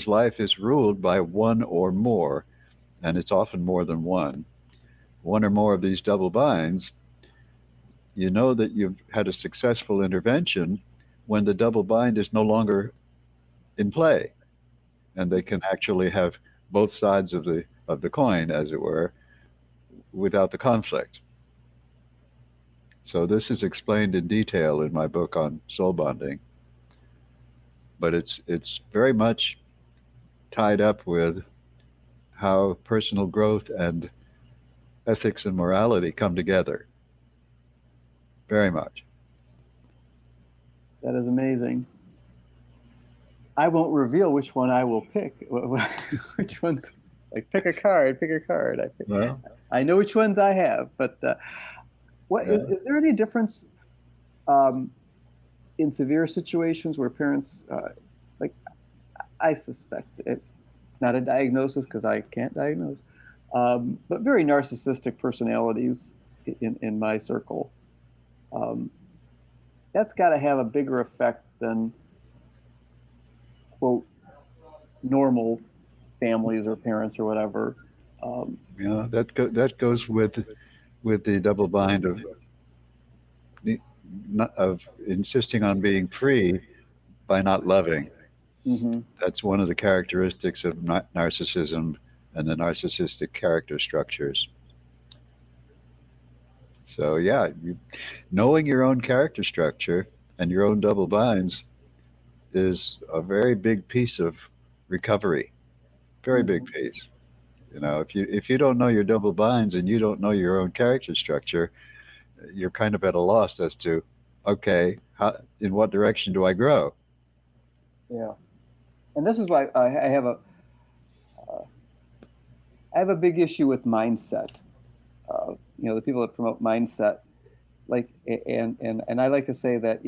life is ruled by one or more, and it's often more than one or more of these double binds, you know that you've had a successful intervention when the double bind is no longer in play, and they can actually have both sides of the coin, as it were, without the conflict. So this is explained in detail in my book on soul bonding, but it's very much tied up with how personal growth and ethics and morality come together. Very much. That is amazing. I won't reveal which one I will pick. Which ones? Like pick a card. Well, I know which ones I have, but is there any difference in severe situations where parents, like I suspect it, not a diagnosis because I can't diagnose, but very narcissistic personalities in my circle. That's got to have a bigger effect than, quote, normal families or parents or whatever. That goes with the double bind of insisting on being free by not loving. Mm-hmm. That's one of the characteristics of narcissism and the narcissistic character structures. So yeah, knowing your own character structure and your own double binds is a very big piece of recovery. Very big piece. If you don't know your double binds and you don't know your own character structure, you're kind of at a loss as to, okay, in what direction do I grow? Yeah, and this is why I have a big issue with mindset. The people that promote mindset, and I like to say that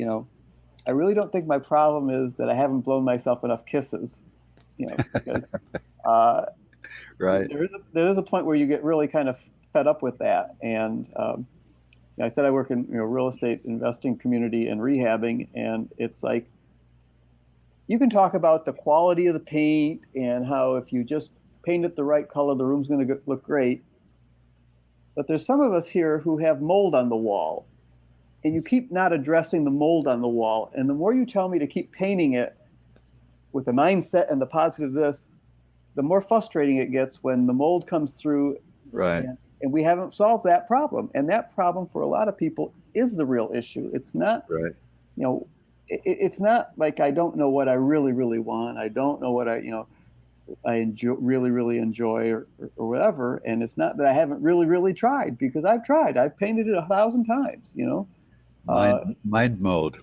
I really don't think my problem is that I haven't blown myself enough kisses, because right. There is a point where you get really kind of fed up with that. And I said I work in real estate investing community and rehabbing, and it's like you can talk about the quality of the paint and how if you just paint it the right color, the room's going to look great. But there's some of us here who have mold on the wall, and you keep not addressing the mold on the wall. And the more you tell me to keep painting it with the mindset and the positive this, the more frustrating it gets when the mold comes through. Right. And we haven't solved that problem. And that problem for a lot of people is the real issue. It's not, right. It's not like I don't know what I really, really want. I don't know what I enjoy, really, really enjoy or whatever. And it's not that I haven't really, really tried, because I've tried. I've painted it 1,000 times, Mind mold.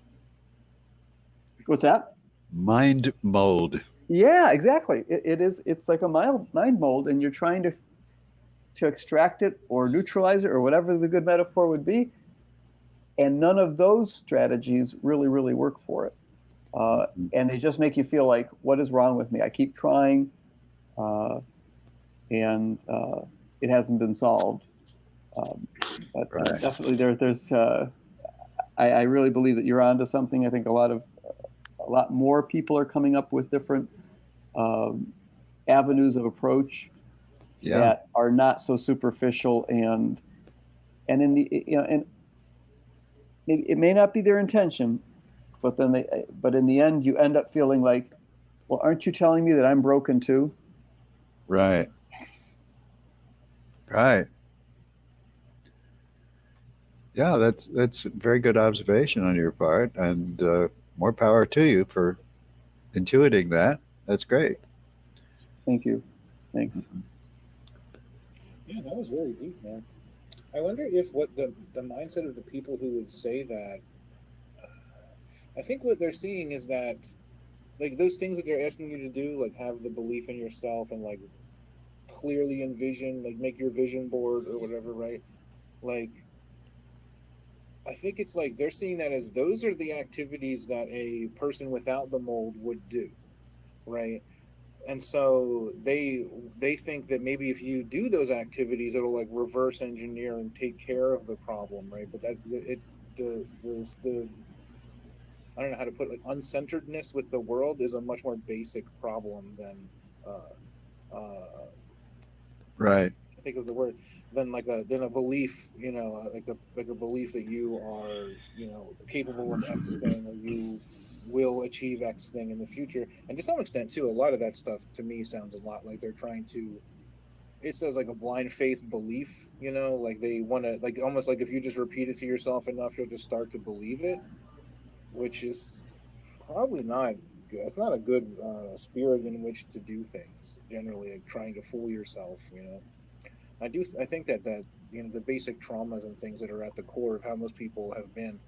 What's that? Mind mold. Yeah, exactly. It's like a mind mold, and you're trying to extract it or neutralize it or whatever the good metaphor would be. And none of those strategies really, really work for it. And they just make you feel like, what is wrong with me? I keep trying, and it hasn't been solved. But right. Definitely there's I really believe that you're onto something. I think a lot more people are coming up with different avenues of approach that are not so superficial, and in the and it may not be their intention, but in the end you end up feeling like, well, aren't you telling me that I'm broken too? Right. Yeah, that's a very good observation on your part, and more power to you for intuiting that That's great. Thank you. Thanks. Yeah, that was really deep, man. I wonder if what the mindset of the people who would say that, I think what they're seeing is that, like, those things that they're asking you to do, like have the belief in yourself and like clearly envision, like make your vision board or whatever, right? Like, I think it's like they're seeing that as those are the activities that a person without the mold would do, right? And so they think that maybe if you do those activities, it'll like reverse engineer and take care of the problem, right? But that the I don't know how to put it, like uncenteredness with the world is a much more basic problem than Right. I think of the word than a belief, like a belief that you are, capable of X thing, or you will achieve X thing in the future. And to some extent too, a lot of that stuff to me sounds a lot like they're trying to, it says like a blind faith belief, like they want to, like almost like if you just repeat it to yourself enough, you'll just start to believe it, which is probably not good. It's not a good spirit in which to do things. Generally, like trying to fool yourself. I think that the basic traumas and things that are at the core of how most people have been.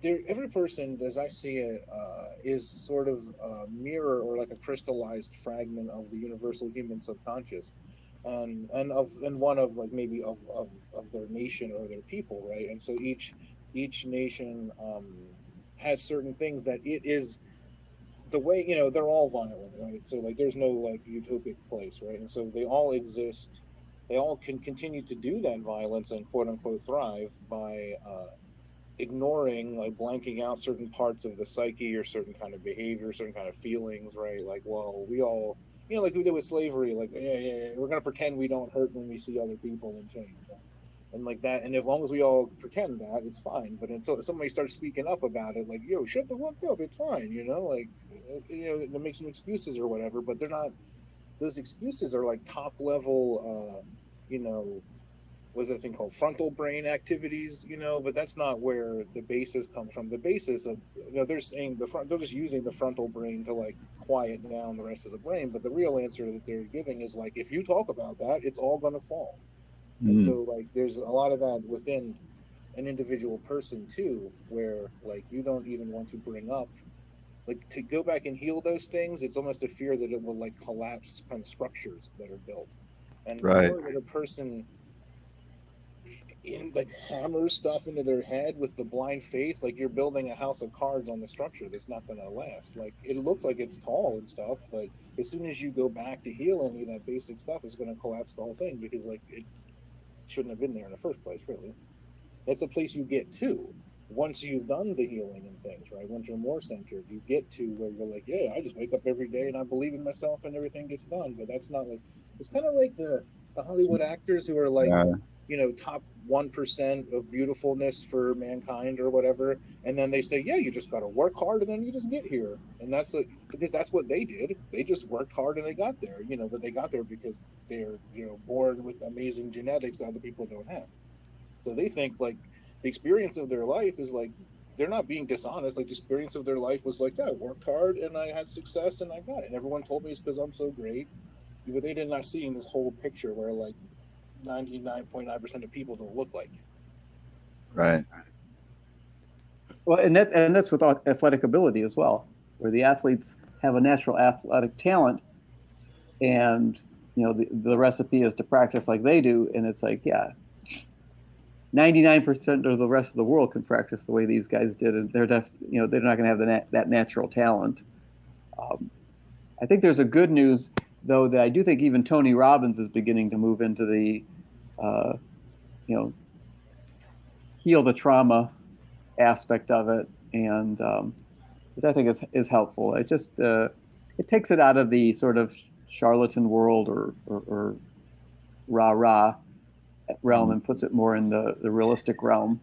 Every person, as I see it, is sort of a mirror or like a crystallized fragment of the universal human subconscious, and one of like maybe of their nation or their people, right? And so each nation has certain things that it is the way, they're all violent, right? So like there's no like utopic place, right? And so they all exist, they all can continue to do that violence and quote unquote thrive by ignoring, like blanking out certain parts of the psyche or certain kind of behavior, certain kind of feelings, right? Like, well, we all, like we did with slavery, like, yeah, we're going to pretend we don't hurt when we see other people and change. And like that, and as long as we all pretend that, it's fine. But until somebody starts speaking up about it, like, yo, shut the fuck up, it's fine, like, to make some excuses or whatever, but they're not, those excuses are like top level, what's that thing called, frontal brain activities, but that's not where the basis comes from. The basis of, they're saying they're just using the frontal brain to like quiet down the rest of the brain, but the real answer that they're giving is like, if you talk about that, it's all going to fall. And so like there's a lot of that within an individual person too, where like you don't even want to bring up, like, to go back and heal those things. It's almost a fear that it will like collapse kind of structures that are built. And the Right. more that a person in like hammers stuff into their head with the blind faith, like you're building a house of cards on the structure that's not going to last. Like it looks like it's tall and stuff, but as soon as you go back to heal any of that basic stuff, it's going to collapse the whole thing, because like it shouldn't have been there in the first place, really. That's a place you get to once you've done the healing and things, right? Once you're more centered, you get to where you're like, yeah, I just wake up every day and I believe in myself and everything gets done. But that's not like, it's kind of like the Hollywood actors who are like, top 1% of beautifulness for mankind or whatever. And then they say, yeah, you just got to work hard and then you just get here. And that's because that's what they did. They just worked hard and they got there, but they got there because they're, born with amazing genetics that other people don't have. So they think like the experience of their life is like, they're not being dishonest. Like the experience of their life was like, I worked hard and I had success and I got it. And everyone told me it's because I'm so great. But they did not see in this whole picture where like 99.9% of people don't look like you. Right. Well, and that's with athletic ability as well, where the athletes have a natural athletic talent, and the recipe is to practice like they do, and it's like, yeah, 99% of the rest of the world can practice the way these guys did, and they're they're not going to have that natural talent. I think there's a good news though, that I do think even Tony Robbins is beginning to move into the heal the trauma aspect of it, and which I think is helpful. It just it takes it out of the sort of charlatan world or rah-rah realm and puts it more in the realistic realm.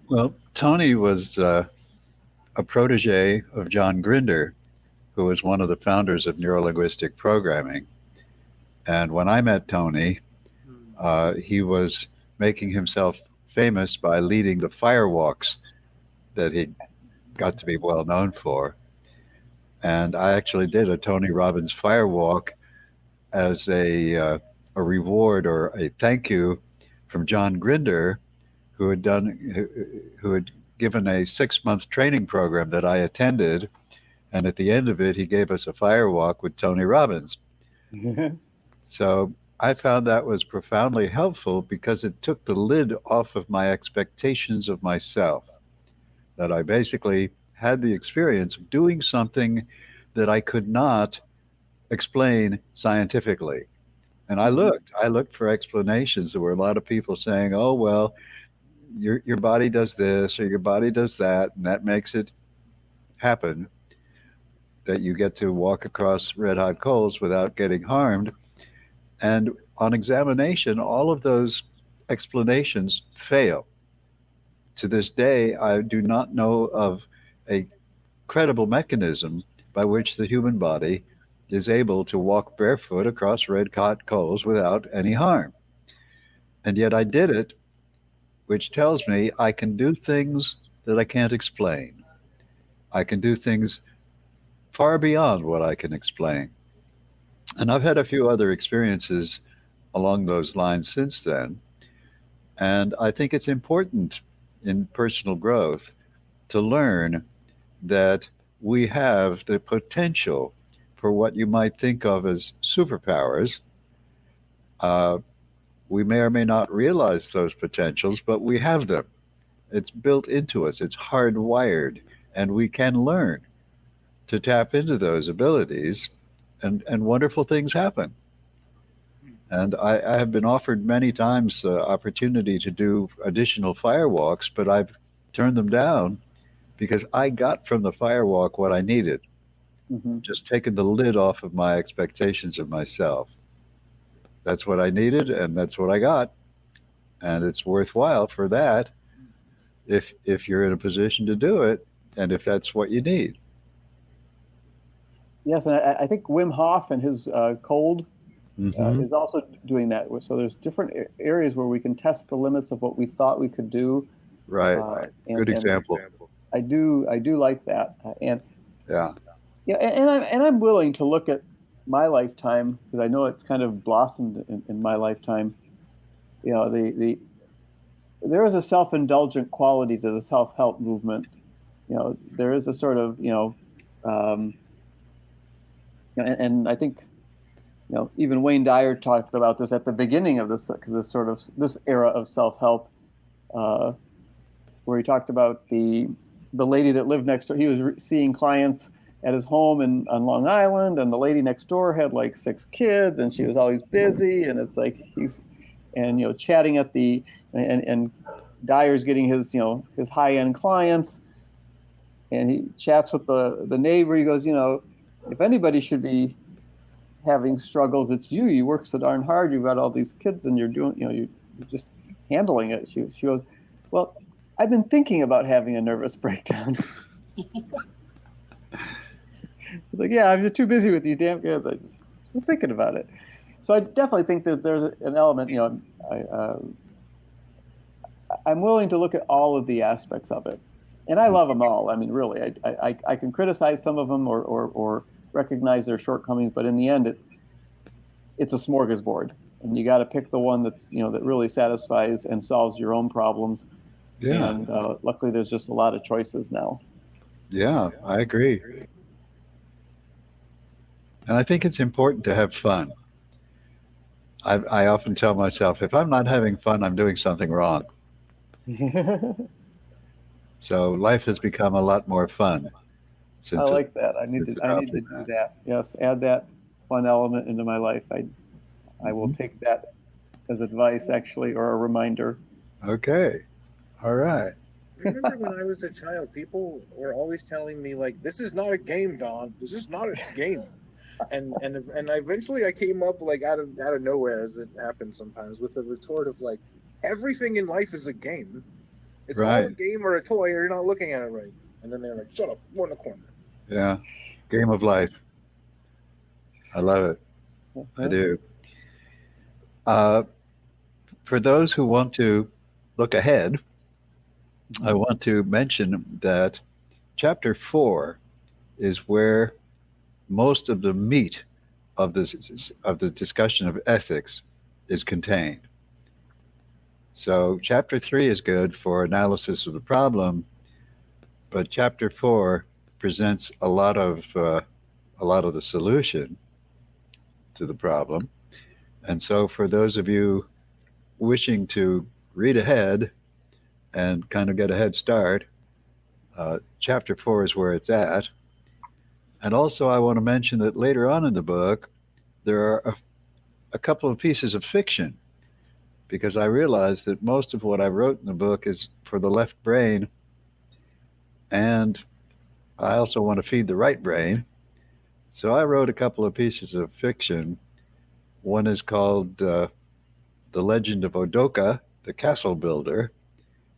Well, Tony was a protege of John Grinder, who was one of the founders of neurolinguistic programming. And when I met Tony, he was making himself famous by leading the firewalks that he got to be well known for. And I actually did a Tony Robbins fire walk as a reward or a thank you from John Grinder, who had given a 6-month training program that I attended, and at the end of it, he gave us a fire walk with Tony Robbins. So I found that was profoundly helpful because it took the lid off of my expectations of myself. That I basically had the experience of doing something that I could not explain scientifically. And I looked for explanations. There were a lot of people saying, "Oh well, your body does this or your body does that, and that makes it happen that you get to walk across red hot coals without getting harmed." And on examination, all of those explanations fail. To this day, I do not know of a credible mechanism by which the human body is able to walk barefoot across red hot coals without any harm. And yet I did it, which tells me I can do things that I can't explain. I can do things far beyond what I can explain. And I've had a few other experiences along those lines since then. And I think it's important in personal growth to learn that we have the potential for what you might think of as superpowers. We may or may not realize those potentials, but we have them. It's built into us, it's hardwired, and we can learn to tap into those abilities, and wonderful things happen. And I have been offered many times the opportunity to do additional firewalks, but I've turned them down because I got from the firewalk what I needed. Just taking the lid off of my expectations of myself. That's what I needed, and that's what I got. And it's worthwhile for that if you're in a position to do it, and if that's what you need. Yes, and I think Wim Hof and his cold is also doing that. So there's different areas where we can test the limits of what we thought we could do. Right. Good example. I do like that, and yeah, and I'm willing to look at my lifetime because I know it's kind of blossomed in my lifetime. You know, there is a self-indulgent quality to the self-help movement. You know, there is a sort of and I think even Wayne Dyer talked about this at the beginning of this era of self-help, where he talked about the lady that lived next door. He was seeing clients at his home on Long Island, and the lady next door had like 6 kids, and she was always busy. And it's like chatting at and Dyer's getting his his high-end clients, and he chats with the neighbor. He goes, if anybody should be having struggles, it's you. You work so darn hard. You've got all these kids, and you're doing, you're just handling it. She goes, well, I've been thinking about having a nervous breakdown. Like, yeah, I'm just too busy with these damn kids. I just was thinking about it. So I definitely think that there's an element. I'm willing to look at all of the aspects of it, and I love them all. I mean, really, I can criticize some of them or recognize their shortcomings, but in the end, it's a smorgasbord, and you got to pick the one that's that really satisfies and solves your own problems. Yeah. And luckily, there's just a lot of choices now. Yeah, I agree. And I think it's important to have fun. I often tell myself, if I'm not having fun, I'm doing something wrong. So life has become a lot more fun. I like that. I need to do that. Yes, add that fun element into my life. I will take that as advice, actually, or a reminder. Okay. All right. I remember when I was a child, people were always telling me, like, this is not a game, Don. This is not a game. And eventually I came up, like, out of nowhere, as it happens sometimes, with the retort of, like, everything in life is a game. It's all a game or a toy, or you're not looking at it right. And then they're like, shut up, go in the corner. Yeah. Game of life. I love it. I do. For those who want to look ahead, I want to mention that Chapter 4 is where most of the meat of the discussion of ethics is contained. So chapter 3 is good for analysis of the problem, but chapter 4 presents a lot of the solution to the problem. And so for those of you wishing to read ahead and kind of get a head start, chapter 4 is where it's at. And also, I want to mention that later on in the book, there are a couple of pieces of fiction, because I realized that most of what I wrote in the book is for the left brain, and I also want to feed the right brain. So I wrote a couple of pieces of fiction. One is called The Legend of Odoka, the Castle Builder,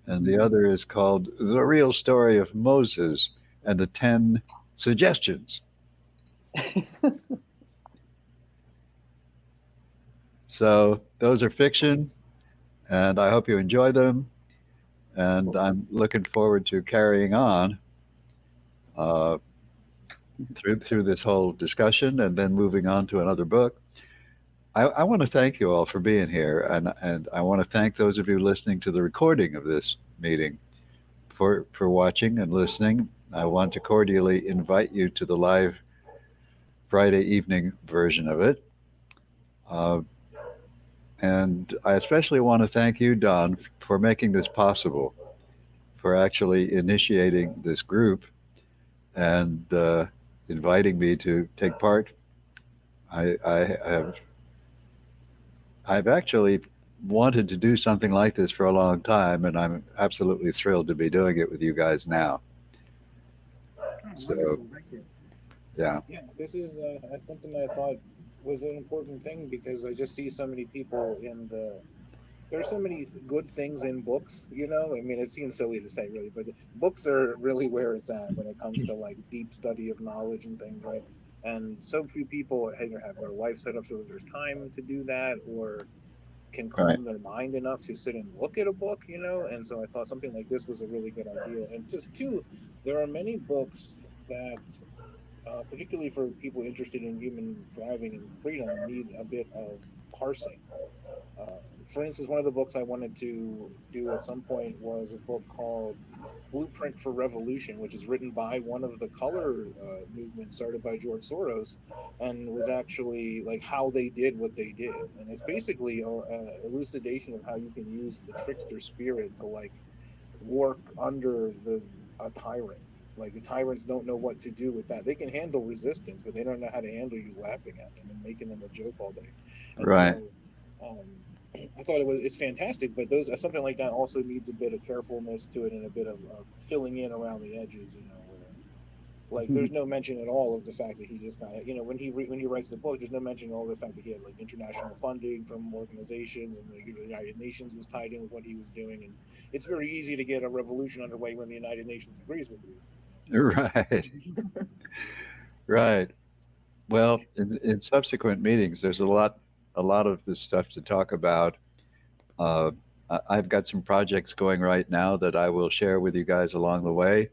and the other is called The Real Story of Moses and the 10 Suggestions. So those are fiction, and I hope you enjoy them. And I'm looking forward to carrying on through this whole discussion and then moving on to another book. I want to thank you all for being here, and I want to thank those of you listening to the recording of this meeting for watching and listening. I want to cordially invite you to the live Friday evening version of it. And I especially want to thank you, Don, for making this possible, for actually initiating this group and inviting me to take part. I've actually wanted to do something like this for a long time, and I'm absolutely thrilled to be doing it with you guys now. Wonderful, thank you. Yeah. Yeah, this is something I thought was an important thing, because I just see so many people there are so many good things in books, I mean, it seems silly to say, really, but books are really where it's at when it comes to like deep study of knowledge and things, right? And so few people either have their life set up so that there's time to do that, or can calm their mind enough to sit and look at a book, and so I thought something like this was a really good idea. And just two, there are many books that particularly for people interested in human thriving and freedom, need a bit of parsing. For instance, one of the books I wanted to do at some point was a book called Blueprint for Revolution, which is written by one of the color movements started by George Soros, and was actually like how they did what they did. And it's basically a elucidation of how you can use the trickster spirit to like work under a tyrant. Like the tyrants don't know what to do with that. They can handle resistance, but they don't know how to handle you laughing at them and making them a joke all day. And Right. so I thought it's fantastic, but something like that also needs a bit of carefulness to it and a bit of filling in around the edges. Where, like there's no mention at all of the fact that this guy, when he writes the book, there's no mention at all of the fact that he had like international funding from organizations, and the United Nations was tied in with what he was doing. And it's very easy to get a revolution underway when the United Nations agrees with you. Right. Right. Well, in subsequent meetings, there's a lot of this stuff to talk about. I've got some projects going right now that I will share with you guys along the way,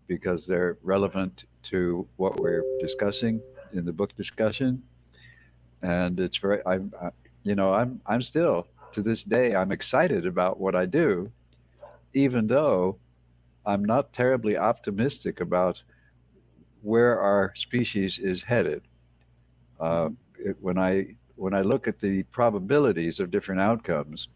because they're relevant to what we're discussing in the book discussion. And it's very, I'm still to this day, I'm excited about what I do, even though I'm not terribly optimistic about where our species is headed. When I look at the probabilities of different outcomes,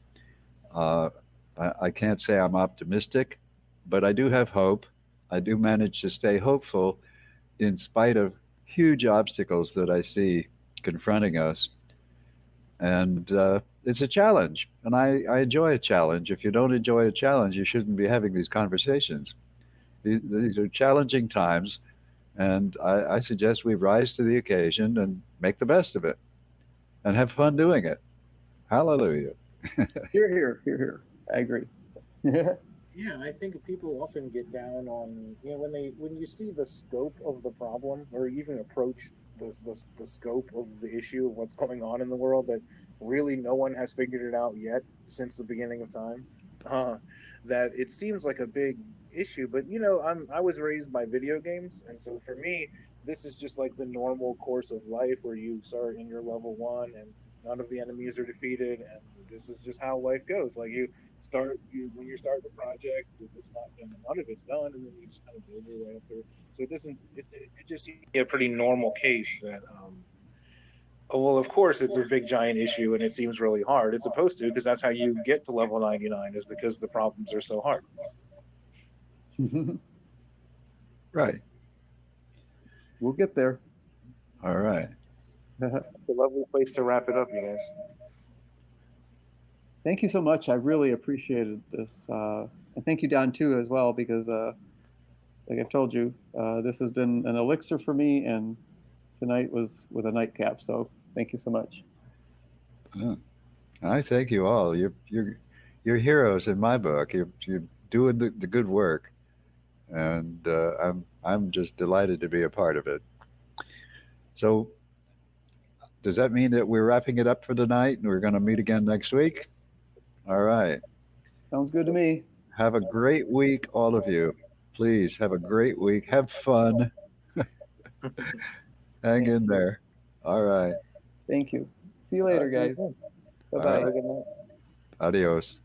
I can't say I'm optimistic, but I do have hope. I do manage to stay hopeful in spite of huge obstacles that I see confronting us. And it's a challenge, and I enjoy a challenge. If you don't enjoy a challenge, you shouldn't be having these conversations. These are challenging times, and I suggest we rise to the occasion and make the best of it and have fun doing it. Hallelujah. Here. I agree. Yeah, I think people often get down on when you see the scope of the problem, or even approach the scope of the issue of what's going on in the world, that really no one has figured it out yet since the beginning of time. That it seems like a big issue, but I was raised by video games, and so for me, this is just like the normal course of life where you start in your level 1 and none of the enemies are defeated, and this is just how life goes. Like when you start the project, it's not none of it's done, and then you just kind of build your way up there. So it just seems to be a pretty normal case that well, of course it's a big giant issue and it seems really hard. It's supposed to, because that's how you get to level 99, is because the problems are so hard. Right. We'll get there. All right. It's a lovely place to wrap it up, you guys. Thank you so much. I really appreciated this. And thank you, Don, too, as well, because like I've told you, this has been an elixir for me, and tonight was with a nightcap. So thank you so much. I thank you all. You're heroes in my book. You're doing the good work, and I'm just delighted to be a part of it. So, does that mean that we're wrapping it up for the night and we're going to meet again next week? All right. Sounds good to me. Have a great week, all of you. Please have a great week. Have fun. Hang in there. All right. Thank you. See you later, guys. Bye-bye. Adios.